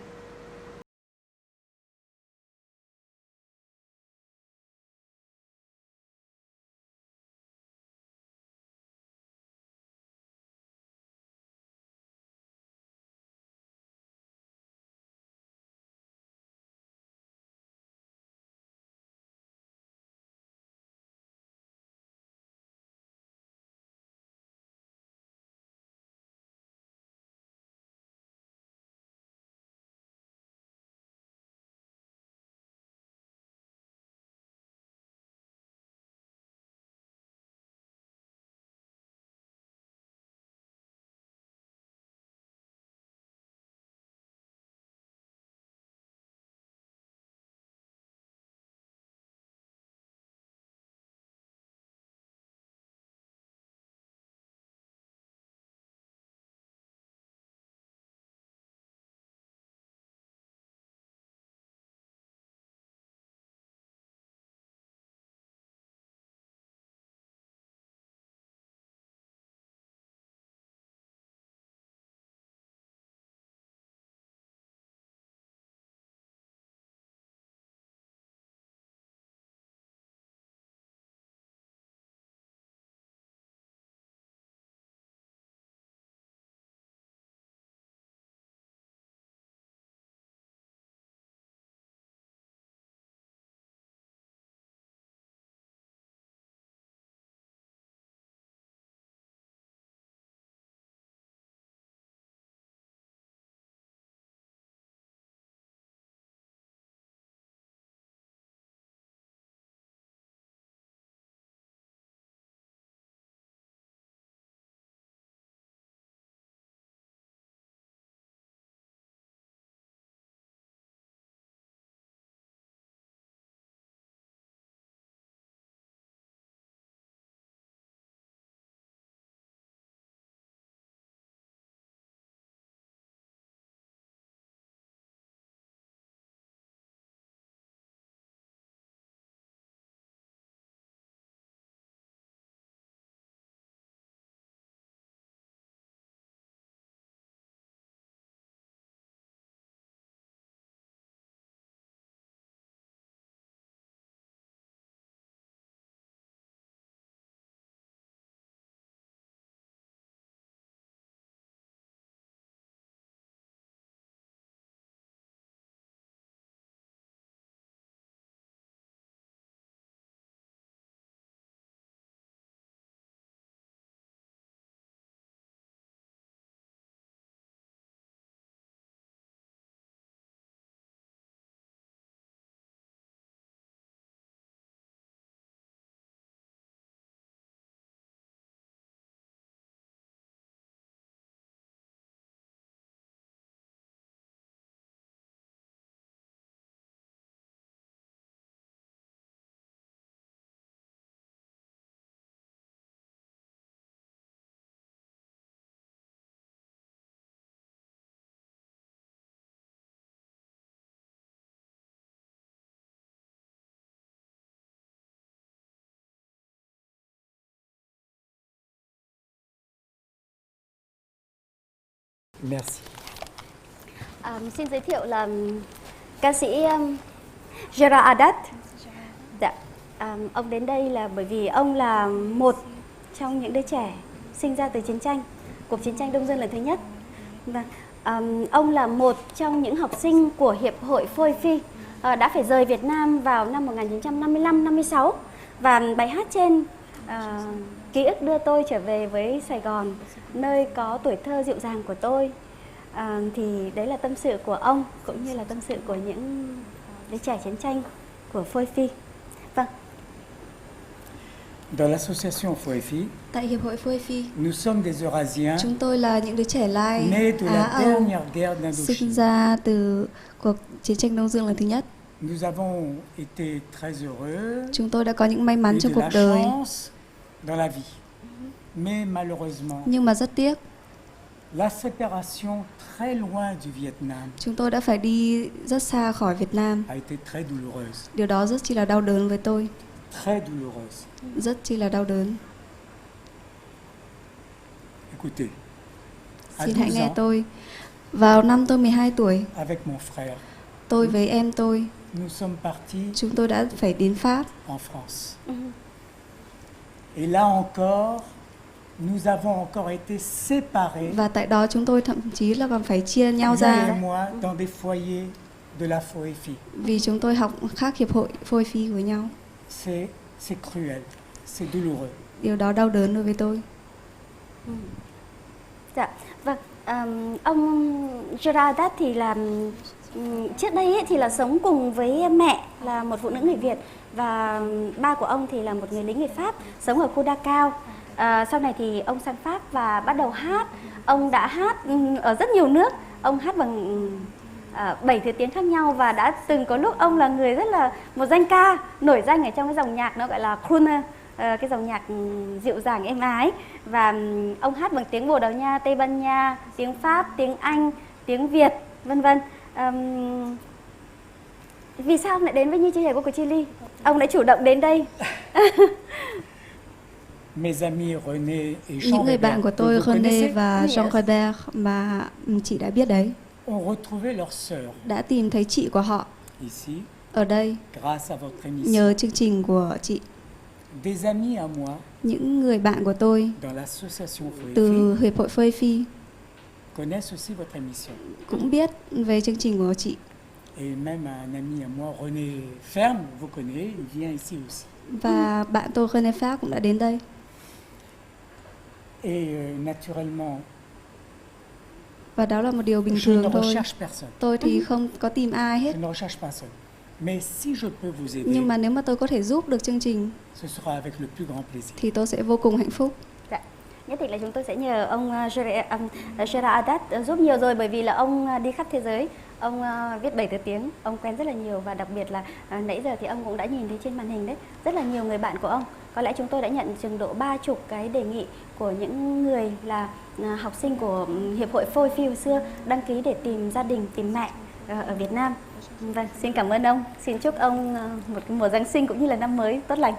S15: Merci.
S1: Xin giới thiệu là ca sĩ Gerard Haddad. Dạ. Ông đến đây là bởi vì ông là một trong những đứa trẻ sinh ra từ chiến tranh, cuộc chiến tranh Đông Dương lần thứ nhất. Và ông là một trong những học sinh của Hiệp hội Phôi Phi đã phải rời Việt Nam vào năm 1955-56. Và bài hát trên ký ức đưa tôi trở về với Sài Gòn, nơi có tuổi thơ dịu dàng của tôi. Thì đấy là tâm sự của ông cũng như là tâm sự của những đứa trẻ chiến tranh của Phôi Phi. Vâng.
S15: Dans l'association Phôi Phi,
S16: tại Hiệp hội Phôi Phi,
S15: nous sommes des Eurasiens,
S16: chúng tôi là những đứa trẻ Lai
S15: nés de la
S16: Á Âu,
S15: dernière guerre d'Indochine.
S16: sinh ra từ cuộc chiến tranh Đông Dương lần thứ nhất.
S15: Nous avons été très heureux.
S16: Chúng tôi đã có những may mắn
S15: et
S16: trong
S15: de
S16: cuộc
S15: la
S16: đời.
S15: chance dans la vie. Mais malheureusement,
S16: Nhưng mà rất tiếc,
S15: la séparation très loin du Vietnam
S16: chúng tôi đã phải đi rất xa khỏi Việt Nam.
S15: a été très douloureuse.
S16: Điều đó rất chi là đau đớn với tôi,
S15: Très douloureuse.
S16: rất chi là đau đớn.
S15: Écoutez, à
S16: Xin hãy
S15: 12
S16: nghe
S15: ans,
S16: tôi. Vào năm tôi 12 tuổi,
S15: avec mon frère,
S16: tôi với em tôi,
S15: nous sommes partis
S16: chúng tôi đã phải đến Pháp.
S15: en France. Et là encore, nous avons encore été séparés,
S16: Và tại đó chúng tôi thậm chí là còn phải chia nhau
S15: Xavier
S16: ra
S15: et moi, dans des foyers de la Phôi Phi.
S16: vì chúng tôi học khác hiệp hội Phôi Phi với nhau.
S15: C'est cruel, c'est douloureux.
S16: Điều đó đau đớn đối với tôi.
S1: Dạ, vâng. Ông Gerard Haddad thì là trước đây ấy, thì là sống cùng với mẹ là một phụ nữ người Việt và ba của ông thì là một người lính người Pháp sống ở khu Dachau. Sau này thì ông sang Pháp và bắt đầu hát. Ông đã hát ở rất nhiều nước. Ông hát bằng 7 thứ tiếng khác nhau và đã từng có lúc ông là người rất là một danh ca nổi danh ở trong cái dòng nhạc nó gọi là crooner, cái dòng nhạc dịu dàng êm ái. Và ông hát bằng tiếng Bồ Đào Nha, Tây Ban Nha, tiếng Pháp, tiếng Anh, tiếng Việt, vân vân. Vì sao ông lại đến với Như Chưa Hề của Chile? Ông đã chủ động đến đây.
S15: Mes amis René et Jean
S16: Những người bạn của
S15: Robert,
S16: tôi,
S15: que vous
S16: René
S15: connaissez,
S16: và Jean Robert mà chị đã biết đấy,
S15: ont retrouvé leur sœur
S16: đã tìm thấy chị của họ
S15: ici,
S16: ở đây
S15: grâce à votre émission.
S16: nhờ chương trình của chị.
S15: Des amis à moi,
S16: Những người bạn của tôi
S15: dans l'association Phôi
S16: từ
S15: Phi,
S16: Hiệp hội Phôi Phi
S15: connaissent aussi votre émission.
S16: cũng biết về chương trình của chị.
S15: Et même un ami à moi, René Ferme, vous connaissez, il vient ici aussi.
S16: Và bạn tôi René Pháp cũng đã đến đây.
S15: Et naturellement,
S16: Và đó là một điều bình
S15: je
S16: thường
S15: ne
S16: thôi.
S15: recherche personne.
S16: Tôi thì không có tìm ai hết.
S15: Je ne recherche personne. Mais si je peux vous aider,
S16: Nhưng mà nếu mà tôi có thể giúp được chương trình
S15: ce sera avec le plus grand plaisir.
S16: thì tôi sẽ vô cùng hạnh phúc.
S1: Dạ. Nhất định là chúng tôi sẽ nhờ ông Gerard Haddad giúp nhiều rồi, bởi vì là ông đi khắp thế giới, ông viết 7 thứ tiếng, ông quen rất là nhiều và đặc biệt là nãy giờ thì ông cũng đã nhìn thấy trên màn hình đấy, rất là nhiều người bạn của ông. Có lẽ chúng tôi đã nhận chừng độ 30 cái đề nghị của những người là học sinh của Hiệp hội Phôi Phi hồi xưa đăng ký để tìm gia đình, tìm mẹ ở Việt Nam. Vâng, xin cảm ơn ông. Xin chúc ông một cái mùa Giáng sinh cũng như là năm mới tốt lành.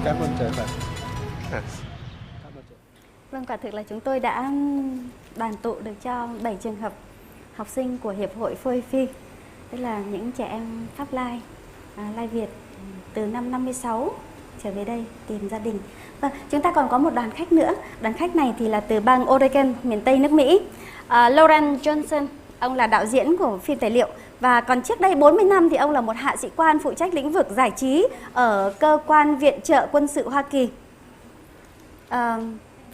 S17: Cảm ơn trời Phật.
S1: Vâng, quả thực là chúng tôi đã đoàn tụ được cho 7 trường hợp học sinh của Hiệp hội Phôi Phi, tức là những trẻ em Pháp Lai, Lai Việt từ năm 56 trở về đây tìm gia đình. Vâng, chúng ta còn có một đoàn khách nữa. Đoàn khách này thì là từ bang Oregon, miền Tây nước Mỹ. Lauren Johnson, ông là đạo diễn của phim tài liệu. Và còn trước đây 40 năm thì ông là một hạ sĩ quan phụ trách lĩnh vực giải trí ở cơ quan viện trợ quân sự Hoa Kỳ.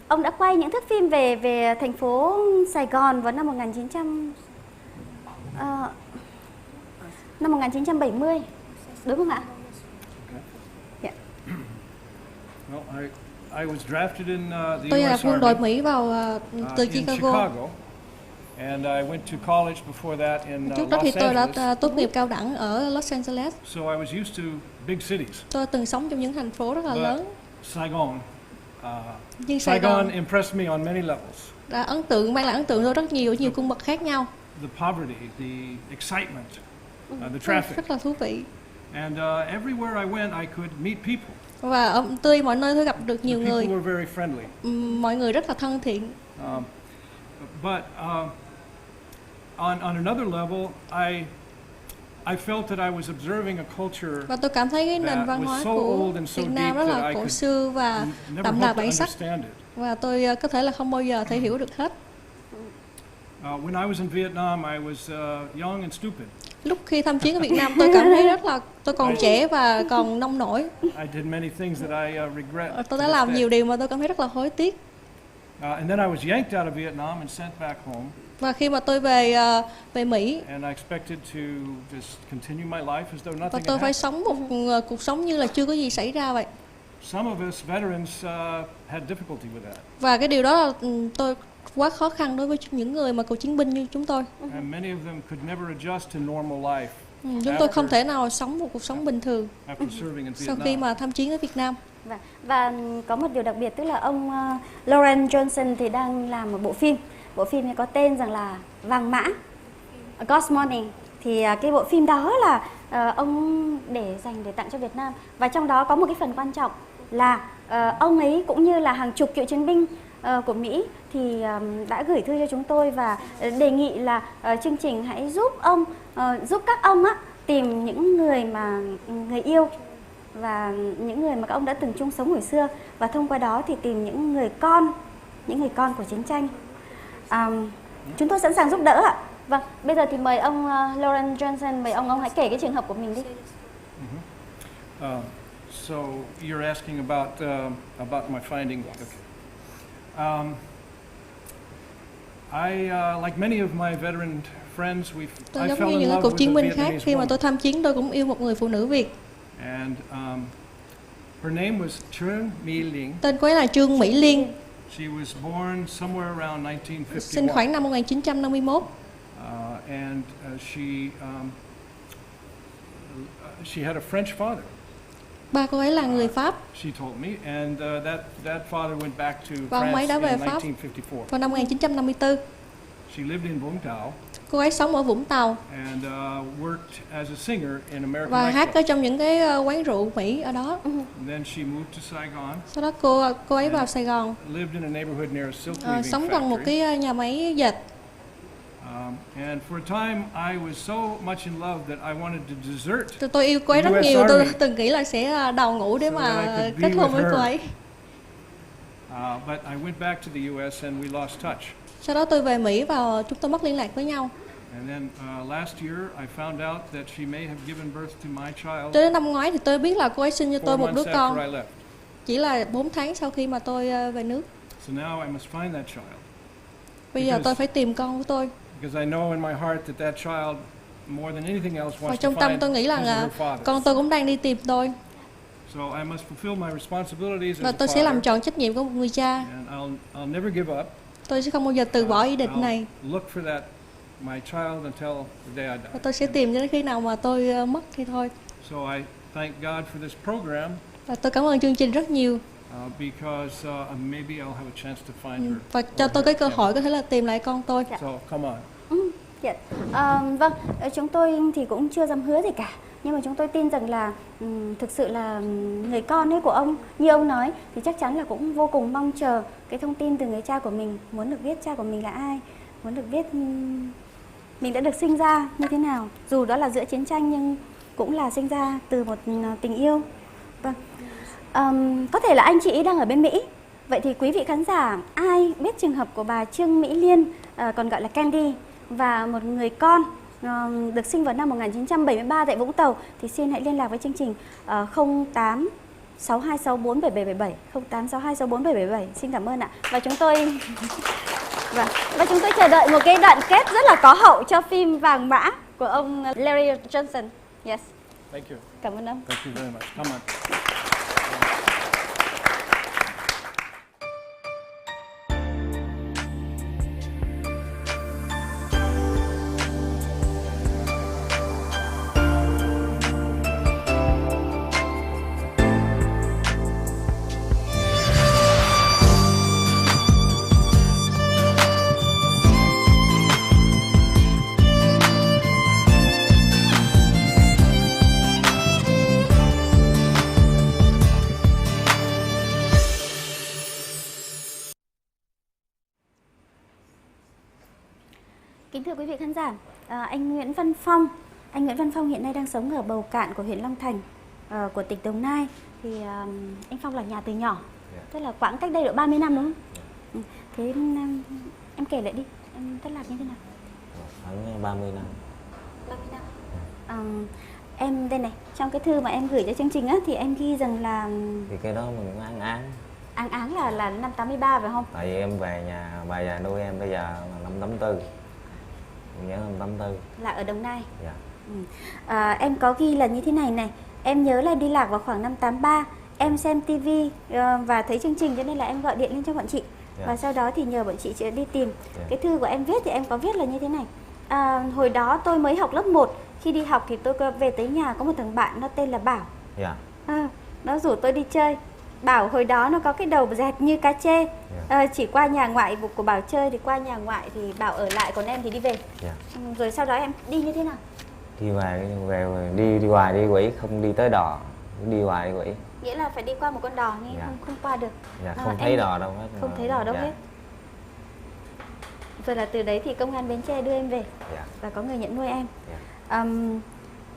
S1: Ông đã quay những thước phim về thành phố Sài Gòn vào năm 1970, đúng không ạ? Yeah.
S17: I was drafted in the
S12: Tôi là
S17: US
S12: quân đội
S17: Army
S12: Mỹ vào từ
S17: in
S12: Chicago.
S17: Chicago, and I went to college before that in
S12: Trước đó thì
S17: Los
S12: tôi đã
S17: Angeles.
S12: tốt nghiệp cao đẳng ở Los Angeles.
S17: So I was used to big cities.
S12: Tôi từng sống trong những thành phố rất là
S17: But
S12: lớn.
S17: Saigon,
S12: Nhưng Sài Gòn
S17: Saigon impressed me on many levels.
S12: đã mang lại ấn tượng tôi rất nhiều cung bậc khác nhau.
S17: The poverty, the excitement, the traffic.
S12: Rất là thú vị.
S17: And everywhere I went, I could meet people.
S12: Và tươi mọi nơi tôi gặp được nhiều
S17: The
S12: người.
S17: people were very friendly.
S12: Mọi người rất là thân thiện.
S17: But on another level, I felt that I was observing a culture
S12: Và tôi cảm thấy cái nền văn hóa của Việt Nam rất là cổ xưa và đậm đà bản sắc. Và tôi có thể là không bao giờ thể hiểu được hết.
S17: When I was in Vietnam, I was young and stupid.
S12: Lúc khi tham chiến ở Việt Nam, tôi cảm thấy tôi còn trẻ và còn nông nổi.
S17: I did many things that I regret.
S12: Tôi đã làm nhiều điều mà tôi cảm thấy rất là hối tiếc.
S17: And then I was yanked out of Vietnam and sent back home.
S12: Và khi mà tôi về Mỹ,
S17: and I expected to just continue my life as though nothing
S12: và
S17: had
S12: tôi phải
S17: happened.
S12: sống một cuộc sống như là chưa có gì xảy ra vậy.
S17: Some of us veterans had difficulty with that.
S12: Và cái điều đó là tôi quá khó khăn đối với những người mà cựu chiến binh như chúng tôi.
S17: And many of them could never adjust to normal life.
S12: Chúng tôi không thể nào sống một cuộc sống bình thường sau khi mà tham chiến ở Việt Nam.
S1: Và có một điều đặc biệt, tức là ông Lauren Johnson thì đang làm một bộ phim. Bộ phim này có tên rằng là Vàng Mã, God's Morning. Thì cái bộ phim đó là ông dành để tặng cho Việt Nam. Và trong đó có một cái phần quan trọng là ông ấy cũng như là hàng chục cựu chiến binh của Mỹ thì đã gửi thư cho chúng tôi và đề nghị là chương trình hãy giúp các ông tìm những người yêu và những người mà các ông đã từng chung sống hồi xưa, và thông qua đó thì tìm những người con của chiến tranh. Chúng tôi sẵn sàng giúp đỡ ạ. Vâng, bây giờ thì mời ông Lauren Johnson, mời ông hãy kể cái trường hợp của mình đi.
S17: So you're asking about my finding. Okay. I like many of my veteran friends,
S12: Tôi
S17: I
S12: giống
S17: fell
S12: như
S17: in
S12: những
S17: love
S12: cựu
S17: with
S12: chiến
S17: a
S12: binh khác,
S17: Vietnamese
S12: khi mà
S17: woman.
S12: tôi tham chiến tôi cũng yêu một người phụ nữ Việt.
S17: And her name was Trương Mỹ Liên.
S12: Tên cô ấy là Trương Mỹ Liên.
S17: She was born somewhere around 1951.
S12: Sinh khoảng năm 1951.
S17: And she had a French father.
S12: Ba cô ấy là người Pháp.
S17: She told me, and that father went back to
S12: Và ông ấy
S17: France
S12: đã về
S17: in
S12: Pháp
S17: 1954.
S12: vào năm 1954.
S17: She lived in Vũng Tàu.
S12: Cô ấy sống ở Vũng Tàu
S17: And worked as a singer in American
S12: và hát ở
S17: nightclubs.
S12: trong những cái quán rượu Mỹ ở đó.
S17: And then she moved to Saigon.
S12: Sau đó cô ấy vào Sài Gòn,
S17: Lived in a neighborhood near a silk weaving
S12: sống gần một
S17: factory.
S12: cái nhà máy dệt.
S17: And for a time, I was so much in love that I wanted to desert.
S12: Tôi yêu cô ấy rất
S17: US
S12: nhiều, tôi
S17: Army.
S12: từng nghĩ là sẽ đào ngũ để
S17: So
S12: mà
S17: that I could
S12: kết
S17: be
S12: hôn
S17: with
S12: với cô
S17: her.
S12: ấy.
S17: But I went back to the US and we lost touch.
S12: Sau đó tôi về Mỹ và chúng tôi mất liên lạc với nhau.
S17: And then last year, I found out that she may have given birth to my child.
S12: Tới đến năm ngoái thì tôi biết là cô ấy sinh cho
S17: 4
S12: tôi một đứa
S17: months
S12: con.
S17: after I left.
S12: Chỉ là 4 tháng sau khi mà tôi về nước.
S17: So now I must find that child.
S12: Bây giờ tôi phải tìm con của tôi.
S17: Because I know in my heart that child, more than anything else,
S12: Và
S17: wants to
S12: trong tâm
S17: find
S12: tôi nghĩ
S17: his or
S12: là
S17: her father.
S12: con tôi cũng đang đi tìm tôi.
S17: So I must fulfill my responsibilities
S12: Và
S17: as a
S12: tôi sẽ làm
S17: father.
S12: tròn trách nhiệm của một người cha.
S17: And I'll never give up.
S12: Tôi sẽ không bao giờ từ bỏ ý định này.
S17: I'll look for my child until the day I
S12: Và
S17: die.
S12: tôi sẽ tìm đến khi nào mà tôi mất thì thôi.
S17: So I thank God for this program.
S12: Và tôi cảm ơn chương trình rất nhiều.
S17: Because maybe I'll have a chance to find her.
S12: Và cho tôi cái cơ hội có thể là tìm lại con tôi.
S17: So come on.
S1: Vâng, chúng tôi thì cũng chưa dám hứa gì cả, nhưng mà chúng tôi tin rằng là thực sự là người con ấy của ông, như ông nói, thì chắc chắn là cũng vô cùng mong chờ cái thông tin từ người cha của mình, muốn được biết cha của mình là ai, muốn được biết mình đã được sinh ra như thế nào, dù đó là giữa chiến tranh nhưng cũng là sinh ra từ một tình yêu. Vâng, có thể là anh chị đang ở bên Mỹ. Vậy thì quý vị khán giả ai biết trường hợp của bà Trương Mỹ Liên, còn gọi là Candy, và một người con được sinh vào năm 1973 tại Vũng Tàu, thì xin hãy liên lạc với chương trình 08 6264 7777, 08 6264 7777. Xin cảm ơn ạ. Và chúng tôi và chúng tôi chờ đợi một cái đoạn kết rất là có hậu cho phim Vàng Mã của ông Larry Johnson. Yes.
S17: Thank you.
S1: Cảm ơn ông.
S17: Thank you very much. Come on.
S1: Kính thưa quý vị khán giả, anh Nguyễn Văn Phong hiện nay đang sống ở Bầu Cạn của huyện Long Thành của tỉnh Đồng Nai. Thì anh Phong là nhà từ nhỏ, tức là quãng cách đây độ 30 năm đúng không? Thế em kể lại đi, em thất lạc như thế nào?
S18: Khoảng 30 năm.
S1: 30 năm. Em đây này, trong cái thư mà em gửi cho chương trình á thì em ghi rằng là
S18: Thì cái đó mình cũng án
S1: áng là năm 83 phải không?
S18: Tại vì em về nhà bà già nuôi em bây giờ là năm 84. Em nhớ năm 84.
S1: Là ở Đồng Nai.
S18: Dạ.
S1: Em có ghi là như thế này này. Em nhớ là đi lạc vào khoảng năm 83. Em xem TV và thấy chương trình cho nên là em gọi điện lên cho bọn chị. Và sau đó thì nhờ bọn chị đi tìm. Cái thư của em viết thì em có viết là như thế này. Hồi đó tôi mới học lớp 1. Khi đi học thì tôi về tới nhà có một thằng bạn nó tên là Bảo.
S18: Dạ.
S1: Nó rủ tôi đi chơi. Bảo hồi đó nó có cái đầu dẹt như cá chê. Chỉ qua nhà ngoại của Bảo chơi thì qua nhà ngoại thì Bảo ở lại, còn em thì đi về. Rồi sau đó em đi như thế nào?
S18: Đi về đi hoài đi quỷ, không đi tới đò, đi hoài đi quỷ.
S1: Nghĩa là phải đi qua một con đò nhưng không qua được.
S18: Dạ, không thấy đò đâu hết.
S1: Không thấy đò đâu hết. Rồi là từ đấy thì công an Bến Tre đưa em về và có người nhận nuôi em.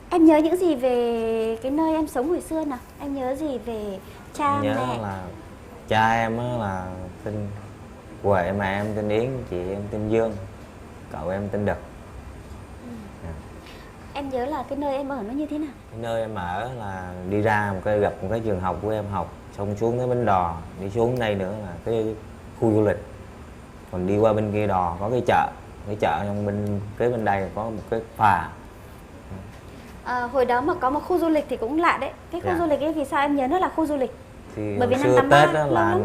S1: Em nhớ những gì về cái nơi em sống hồi xưa nào? Em nhớ gì về cha mẹ?
S18: Nhớ là cha em là tên Huệ, mẹ em tên Yến, chị em tên Dương, cậu em tên Đực.
S1: Em nhớ là cái nơi em ở nó như thế nào?
S18: Cái nơi em ở là đi ra gặp một cái trường học của em học, xong xuống cái bến đò, đi xuống đây nữa là cái khu du lịch. Còn đi qua bên kia đò có cái chợ trong bên đây có một cái phà.
S1: Hồi đó mà có một khu du lịch thì cũng lạ đấy. Cái khu du lịch ấy vì sao em nhớ nó là khu du lịch?
S18: Thì
S1: bởi vì
S18: xưa Tết đó là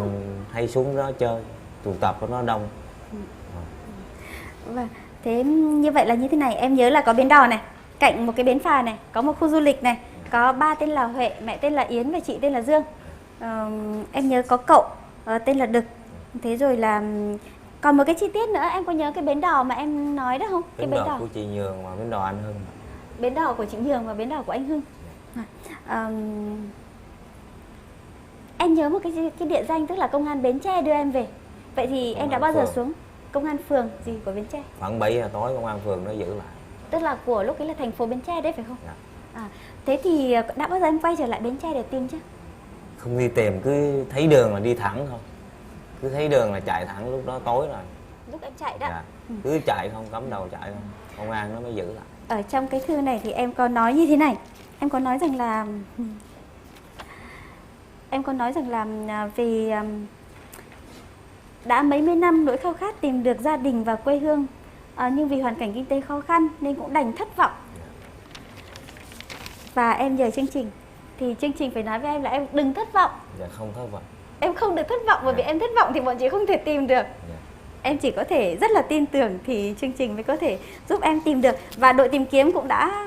S18: hay xuống đó chơi, tụ tập của nó đông.
S1: Vâng, thế như vậy là như thế này, em nhớ là có bến đò này, cạnh một cái bến phà này, có một khu du lịch này, có ba tên là Huệ, mẹ tên là Yến và chị tên là Dương. Em nhớ có cậu tên là Đực. Thế rồi là còn một cái chi tiết nữa, em có nhớ cái bến đò mà em nói đó không?
S18: Bến đò của chị Nhường và bến đò anh Hưng.
S1: Bến đò của chị Nhường và bến đò của anh Hưng. Em nhớ một cái địa danh tức là công an Bến Tre đưa em về. Vậy thì em đã bao giờ xuống công an phường gì của Bến Tre?
S18: Khoảng 7 giờ tối công an phường nó giữ lại.
S1: Tức là của lúc ấy là thành phố Bến Tre đấy phải không? Thế thì đã bao giờ em quay trở lại Bến Tre để tìm chưa?
S18: Không đi tìm, cứ thấy đường là đi thẳng thôi. Cứ thấy đường là chạy thẳng, lúc đó tối rồi.
S1: Lúc em chạy đó?
S18: Cứ chạy không, cắm đầu chạy không, công an nó mới giữ lại.
S1: Ở trong cái thư này thì em có nói như thế này. Em có nói rằng là vì đã mấy mươi năm nỗi khao khát tìm được gia đình và quê hương, nhưng vì hoàn cảnh kinh tế khó khăn nên cũng đành thất vọng. Và em nhờ chương trình thì chương trình phải nói với em là em đừng thất vọng.
S18: Dạ không thất vọng.
S1: Em không được thất vọng, bởi vì em thất vọng thì bọn chị không thể tìm được. Em chỉ có thể rất là tin tưởng thì chương trình mới có thể giúp em tìm được. Và đội tìm kiếm cũng đã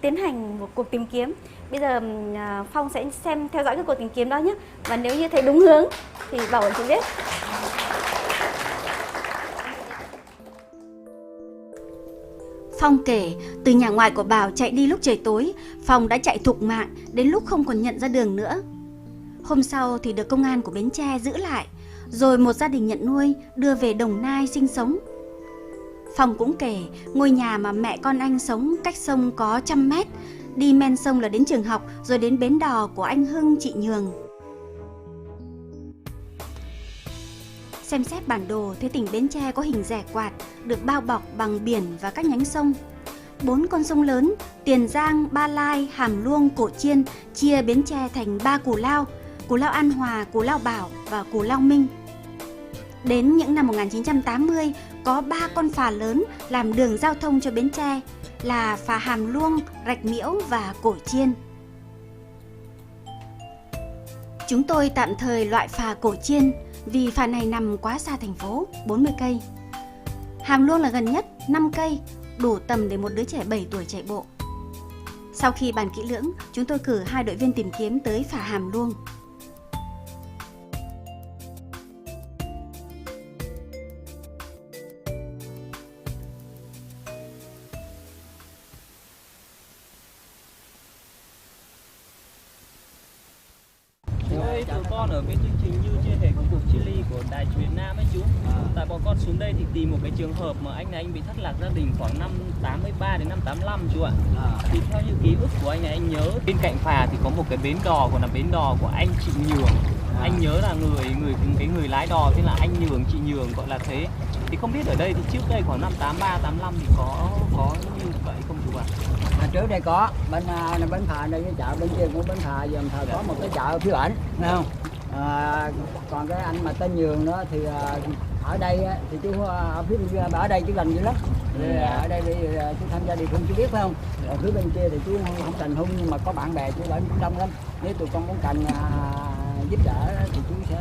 S1: tiến hành một cuộc tìm kiếm. Bây giờ Phong sẽ theo dõi cái cuộc tìm kiếm đó nhé. Và nếu như thấy đúng hướng thì bảo bọn chị biết.
S3: Phong kể, từ nhà ngoại của Bảo chạy đi lúc trời tối, Phong đã chạy thục mạng đến lúc không còn nhận ra đường nữa. Hôm sau thì được công an của Bến Tre giữ lại, rồi một gia đình nhận nuôi đưa về Đồng Nai sinh sống. Phong cũng kể, ngôi nhà mà mẹ con anh sống cách sông có 100 mét, đi men sông là đến trường học, rồi đến bến đò của anh Hưng, chị Nhường. Xem xét bản đồ thấy tỉnh Bến Tre có hình rẻ quạt, được bao bọc bằng biển và các nhánh sông. 4 con sông lớn, Tiền Giang, Ba Lai, Hàm Luông, Cổ Chiên chia Bến Tre thành 3 Cù Lao: Cù Lao An Hòa, Cù Lao Bảo và Cù Lao Minh. Đến những năm 1980, có 3 con phà lớn làm đường giao thông cho Bến Tre là phà Hàm Luông, Rạch Miễu và Cổ Chiên. Chúng tôi tạm thời loại phà Cổ Chiên vì phà này nằm quá xa thành phố, 40 cây. Hàm Luông là gần nhất, 5 cây, đủ tầm để một đứa trẻ 7 tuổi chạy bộ. Sau khi bàn kỹ lưỡng, chúng tôi cử 2 đội viên tìm kiếm tới phà Hàm Luông.
S19: Tụi con ở bên chương trình Như Chưa Hề Có Cuộc Chia Ly của Đài Truyền Nam ấy chú. Tập bọn con xuống đây thì tìm một cái trường hợp mà anh này anh bị thất lạc gia đình khoảng năm 83 đến năm 85 chú ạ. Thì theo như ký ức của anh này anh nhớ bên cạnh phà thì có một cái bến đò, còn là bến đò của anh chị Nhường. Anh nhớ là người lái đò tên là anh Nhường, chị Nhường gọi là thế. Thì không biết ở đây thì trước đây khoảng năm 83 85 thì có như vậy không chú ạ?
S20: Trước đây có bên phà đây, cái chợ bên kia của bến phà giờ thời có một cái chợ phía ảnh, thấy không? Còn cái anh mà tên Nhường đó thì ở đây thì chú ở phía bên kia, ở đây chú gần dữ lắm. Ở đây thì chú tham gia địa phương chú biết phải không? Ở phía bên kia thì chú không thành hung, nhưng mà có bạn bè chú ở cũng đông lắm. Nếu tụi con muốn cần giúp đỡ thì chú sẽ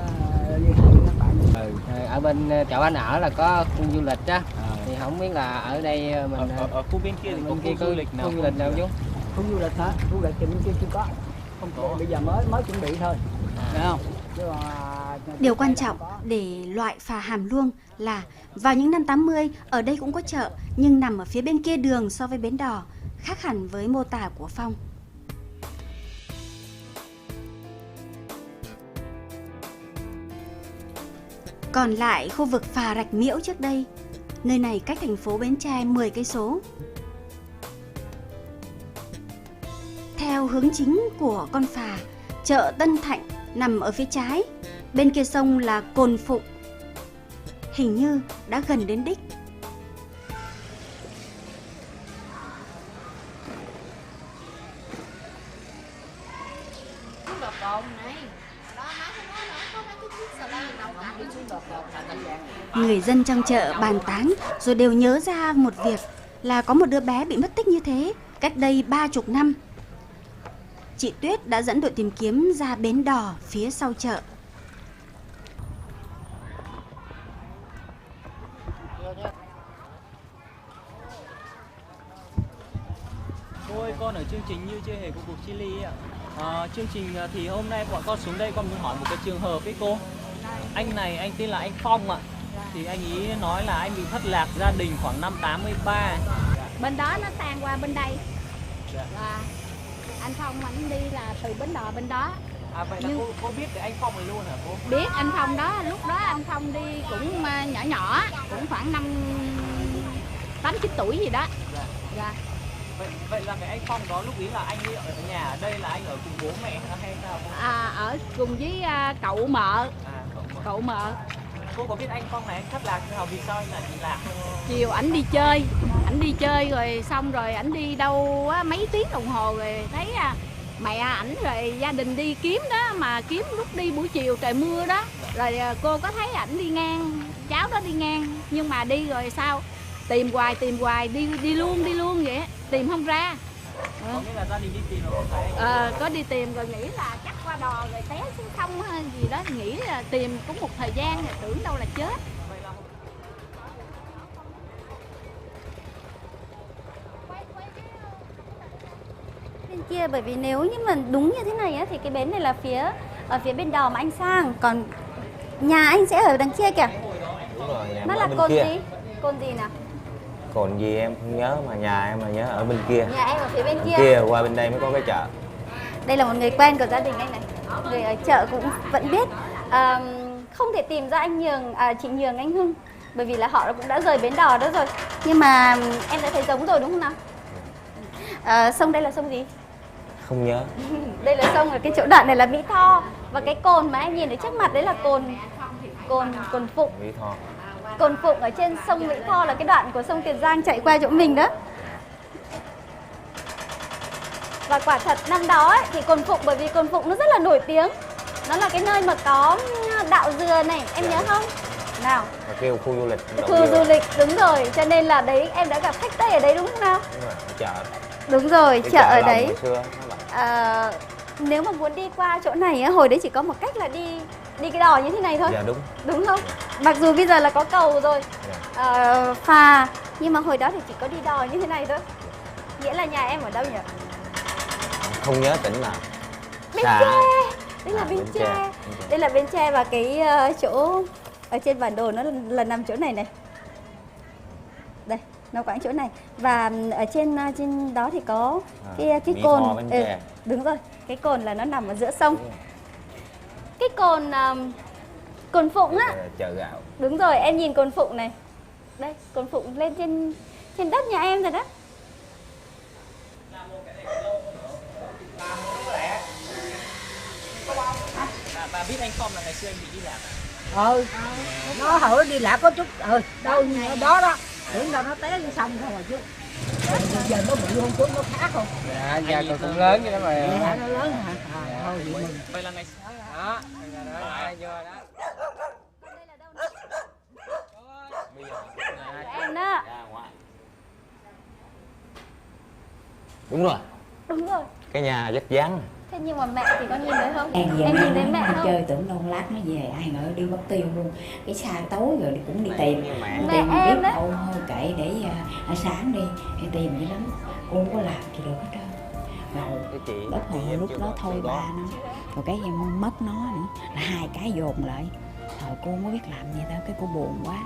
S20: liên hệ với các bạn.
S19: Ở bên chỗ anh ở là có khu du lịch á, thì không biết là ở đây mình ở khu bên kia thì có khu du lịch nào? Khu du lịch nào chú?
S20: Khu du lịch hả? Khu du lịch thì bên kia chưa có. Không có. Bây giờ mới chuẩn bị thôi. Thấy không?
S3: Điều quan trọng để loại phà Hàm Luông là vào những năm 80 ở đây cũng có chợ, nhưng nằm ở phía bên kia đường so với bến đò, khác hẳn với mô tả của Phong. Còn lại khu vực phà Rạch Miễu trước đây, nơi này cách thành phố Bến Tre 10 cây số. Theo hướng chính của con phà, chợ Tân Thạnh nằm ở phía trái, bên kia sông là Cồn Phụng. Hình như đã gần đến đích. Người dân trong chợ bàn tán rồi đều nhớ ra một việc là có một đứa bé bị mất tích như thế cách đây 30 năm. Chị Tuyết đã dẫn đội tìm kiếm ra bến đò phía sau chợ.
S19: Cô ơi, con ở chương trình Như Chưa Hề của cuộc Chile ạ. Chương trình thì hôm nay bọn con xuống đây con muốn hỏi một cái trường hợp với cô. Anh này anh tên là anh Phong ạ. Thì anh ý nói là anh bị thất lạc gia đình khoảng năm 83.
S21: Bên đó nó tan qua bên đây. Và anh Phong anh đi là từ bến đò bên đó.
S19: Vậy là cô biết cái anh Phong này luôn hả cô?
S21: Biết anh Phong đó, lúc đó anh Phong đi cũng nhỏ nhỏ, cũng khoảng 8-9 tuổi gì đó. Dạ.
S19: Vậy là cái anh Phong đó lúc ý là anh đi ở nhà ở đây là anh ở cùng bố mẹ hay sao?
S21: Ở cùng với cậu mợ. Cậu mợ.
S19: Cô có biết anh Phong này anh thất lạc như nào, vì sao anh lại bị lạc?
S21: Chiều ảnh đi chơi rồi xong rồi ảnh đi đâu á, mấy tiếng đồng hồ rồi thấy mẹ ảnh rồi gia đình đi kiếm đó, mà kiếm lúc đi buổi chiều trời mưa đó, rồi cô có thấy ảnh đi ngang, cháu đó đi ngang, nhưng mà đi rồi sao tìm hoài đi luôn vậy, tìm không ra.
S19: Có nghĩa là gia đình đi tìm rồi không thấy.
S21: Có đi tìm rồi nghĩ là chắc qua đò rồi té xuống sông hay gì đó, nghĩ là tìm cũng một thời gian rồi tưởng đâu là chết.
S1: Bên kia, bởi vì nếu như mà đúng như thế này á, thì cái bến này là ở phía bên đò mà anh sang, còn nhà anh sẽ ở đằng kia kìa.
S18: Đúng rồi, nhà
S1: nó
S18: ở
S1: là
S18: bên
S1: cồn
S18: kia.
S1: gì? Cồn gì nào?
S18: Cồn gì em không nhớ, mà nhà em là nhớ ở bên kia.
S1: Nhà em ở phía bên kia.
S18: Kia qua bên đây mới có cái chợ.
S1: Đây là một người quen của gia đình anh này, người ở chợ cũng vẫn biết. Không thể tìm ra anh Nhường, chị Nhường, anh Hưng, bởi vì là họ cũng đã rời bến đò đó rồi. Nhưng mà em đã thấy giống rồi đúng không nào? Sông đây là sông gì?
S18: Không nhớ.
S1: Đây là sông, ở cái chỗ đoạn này là Mỹ Tho, và cái cồn mà em nhìn ở trước mặt đấy là cồn Phụng.
S18: Mỹ Tho.
S1: Cồn Phụng ở trên sông Mỹ Tho là cái đoạn của sông Tiền Giang chạy qua chỗ mình đó. Và quả thật năm đó ấy, thì Cồn Phụng, bởi vì Cồn Phụng nó rất là nổi tiếng, nó là cái nơi mà có đạo dừa này, em nhớ không? Nào,
S18: Kêu khu du lịch.
S1: Khu du lịch, đúng rồi, cho nên là đấy em đã gặp khách Tây ở đấy đúng không nào?
S18: Đúng rồi, chợ.
S1: Đúng rồi, chợ ở đấy.
S18: Xưa,
S1: nếu mà muốn đi qua chỗ này hồi đấy chỉ có một cách là đi cái đò như thế này thôi.
S18: Dạ đúng.
S1: Đúng không? Mặc dù bây giờ là có cầu rồi, phà, nhưng mà hồi đó thì chỉ có đi đò như thế này thôi. Nghĩa là nhà em ở đâu nhỉ?
S18: Không nhớ tỉnh nào.
S1: Bến Tre. Đây là Bến Tre. Đây là Bến Tre, và cái chỗ ở trên bản đồ nó là nằm chỗ này này. Đây, nó quãng chỗ này. Và ở trên đó thì có cái cồn.
S18: Đúng
S1: rồi, cái cồn là nó nằm ở giữa sông. Cái cồn Cồn Phụng á.
S18: Chợ gạo.
S1: Đúng rồi, em nhìn cồn Phụng này. Đây, cồn Phụng lên trên đất nhà em rồi đó.
S19: Bà biết anh Phong là ngày xưa anh bị đi lạc à?
S8: Nó hồi đi lạc có chút đâu đó đó, tưởng đâu nó té xuống sông thôi mà chứ. Giờ nó bị hôn xuống nó khác không?
S7: Dạ, giờ cũng lớn vậy đó mà.
S8: Dạ, nó lớn hả? Thôi vậy mừng.
S19: Vậy là ngày
S7: Đó, đó, vô đó.
S1: Em đó.
S18: Đúng rồi,
S1: Đúng rồi.
S18: cái nhà dấp dáng.
S1: Thế nhưng mà mẹ thì có nhìn thấy không?
S4: Em
S1: Em nhìn thấy mẹ không?
S4: chơi tưởng đâu lát nó về ai ngờ đi mất tiêu luôn. Cái xa tối rồi cũng đi tìm.
S1: Mẹ
S4: Tìm
S1: em
S4: biết
S1: đấy.
S4: đâu thôi kệ để sáng đi. Thì tìm dữ lắm. Cô không có làm gì được hết trơn. Rồi bất hồi lúc đó thôi ba nó. Rồi cái em mất nó nữa. Là hai cái dồn lại. Rồi cô không có biết làm gì đâu. Cái cô buồn quá.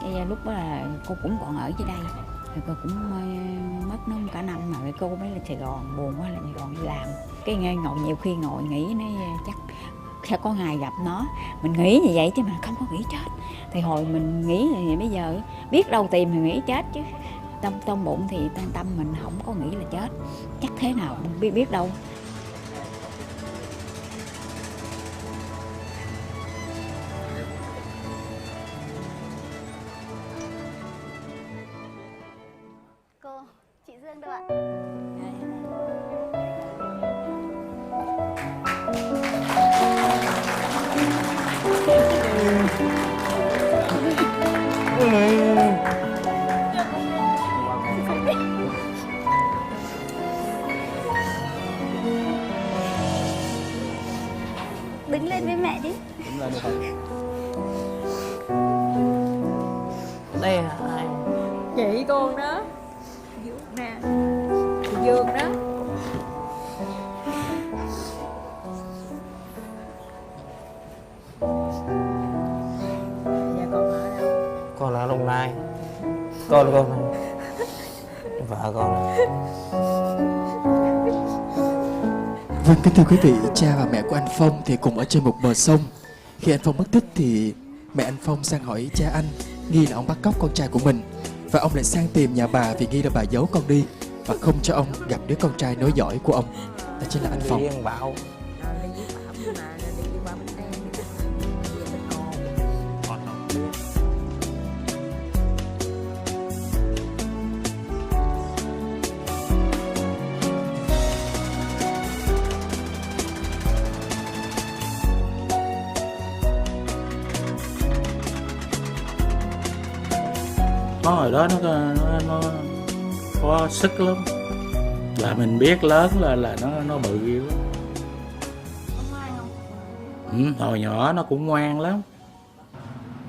S4: Cái lúc đó là cô cũng còn ở dưới đây. Rồi cô cũng mất nó cả năm mà cô mới lên Sài Gòn, buồn quá lên Sài Gòn đi làm. Cái ngồi nhiều khi ngồi nghĩ nó chắc sẽ có ngày gặp nó. Mình nghĩ như vậy chứ mà không có nghĩ chết. Thì hồi mình nghĩ là bây giờ biết đâu tìm thì nghĩ chết chứ. Trong bụng thì tâm mình không có nghĩ là chết. Chắc thế nào biết đâu.
S1: Cô, chị Dương đâu ạ? Đứng lên với mẹ đi.
S7: Đứng lên đi thôi.
S10: Đây là ai?
S12: Chị con đó. Dương nè. Chị Dương đó.
S8: Dạ con ở đâu?
S18: Con ở Đồng Nai. Con vợ con.
S11: Vâng, kính thưa quý vị, cha và mẹ của anh Phong thì cùng ở trên một bờ sông. Khi anh Phong mất tích thì mẹ anh Phong sang hỏi cha anh, nghi là ông bắt cóc con trai của mình. Và ông lại sang tìm nhà bà vì nghi là bà giấu con đi và không cho ông gặp đứa con trai nối dõi của ông. Đó chính là anh Phong.
S18: Bảo.
S22: Nó hồi đó nó có sức lắm, là mình biết lớn là nó bự dữ lắm. Hồi nhỏ nó cũng ngoan lắm.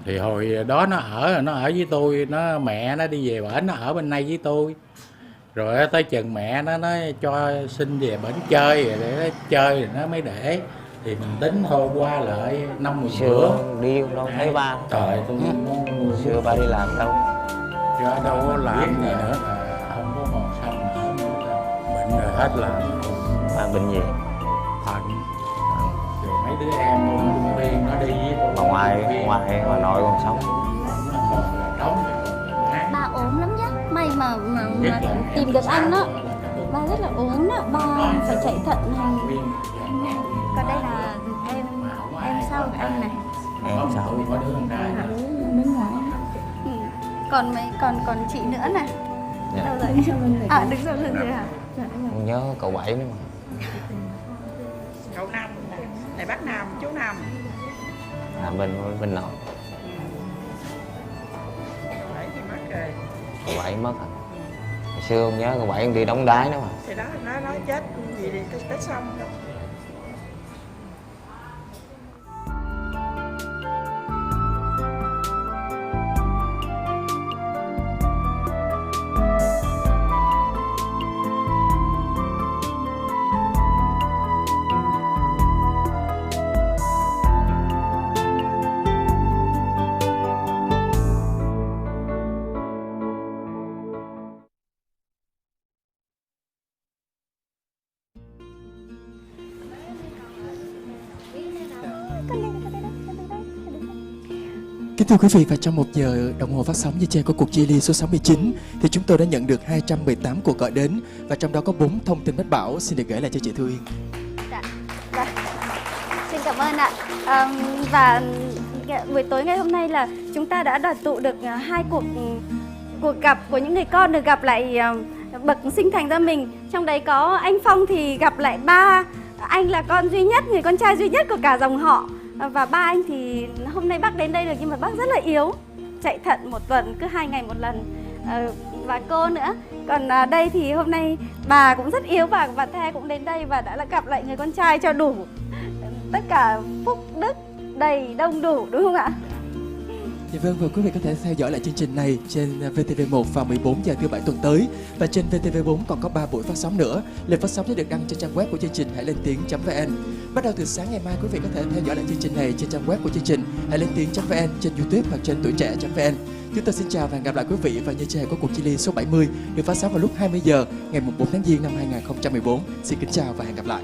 S22: Thì hồi đó nó ở với tôi, mẹ nó đi về bển, nó ở bên đây với tôi. Rồi tới chừng mẹ nó cho xin về bển chơi, rồi để nó chơi rồi nó mới để. Thì mình tính thôi qua lại năm một bữa.
S18: Đi đâu thấy ba.
S22: Trời, tôi
S18: xưa ba đi làm đâu.
S22: Ra đâu có làm gì nữa, không có còn xong nữa, bệnh rồi hết là.
S18: Ba bệnh gì?
S22: Thận. Rồi mấy đứa em tôi cũng khuyên nó đi với tôi.
S18: Bà ngoại bà nội còn sống.
S1: Ba ốm lắm nhá. May mà tìm được anh đó. Ba rất là ốm đó, ba phải chạy thận này. Còn đây là em sau anh này.
S18: Em sau.
S1: Bên ngoài. Còn chị nữa này.
S18: Dạ.
S1: Đâu rồi? Đứng sau lưng rồi hả?
S18: Con nhớ cậu Bảy nữa mà.
S23: Cậu Năm này, bác Năm, chú Năm.
S18: Bên nội.
S23: Bảy thì mất rồi.
S18: Cậu Bảy mất à? Hồi xưa con nhớ cậu Bảy đi đóng đái nữa mà.
S23: Thì đó nó nói chết gì thì tới xong đâu.
S11: Kính thưa quý vị, và trong 1 giờ đồng hồ phát sóng Như Tre của cuộc chia ly số 69 thì chúng tôi đã nhận được 218 cuộc gọi đến, và trong đó có 4 thông tin mách bảo xin được gửi lại cho chị Thu Yên.
S1: Dạ. Xin cảm ơn ạ. Và buổi tối ngày hôm nay là chúng ta đã đoàn tụ được 2 cuộc gặp của những người con được gặp lại bậc sinh thành ra mình. Trong đấy có anh Phong thì gặp lại ba anh là con duy nhất, người con trai duy nhất của cả dòng họ. Và ba anh thì hôm nay bác đến đây được nhưng mà bác rất là yếu, chạy thận 1 tuần cứ 2 ngày 1 lần. Và cô nữa. Còn đây thì hôm nay bà cũng rất yếu và The cũng đến đây và đã gặp lại người con trai cho đủ tất cả phúc đức đầy đông đủ, đúng không ạ?
S11: Dạ vâng, và quý vị có thể theo dõi lại chương trình này trên VTV1 vào 14 giờ thứ Bảy tuần tới, và trên VTV4 còn có 3 buổi phát sóng nữa. Lịch phát sóng sẽ được đăng trên trang web của chương trình hãy lên tiếng.vn. Bắt đầu từ sáng ngày mai, quý vị có thể theo dõi lại chương trình này trên trang web của chương trình hãy lên tiếng.vn, trên YouTube hoặc trên tuổi trẻ.vn. Chúng tôi xin chào và hẹn gặp lại quý vị và Như Tre của cuộc chia ly số 70 được phát sóng vào lúc 20 giờ ngày 4 tháng Giêng năm 2014. Xin kính chào và hẹn gặp lại.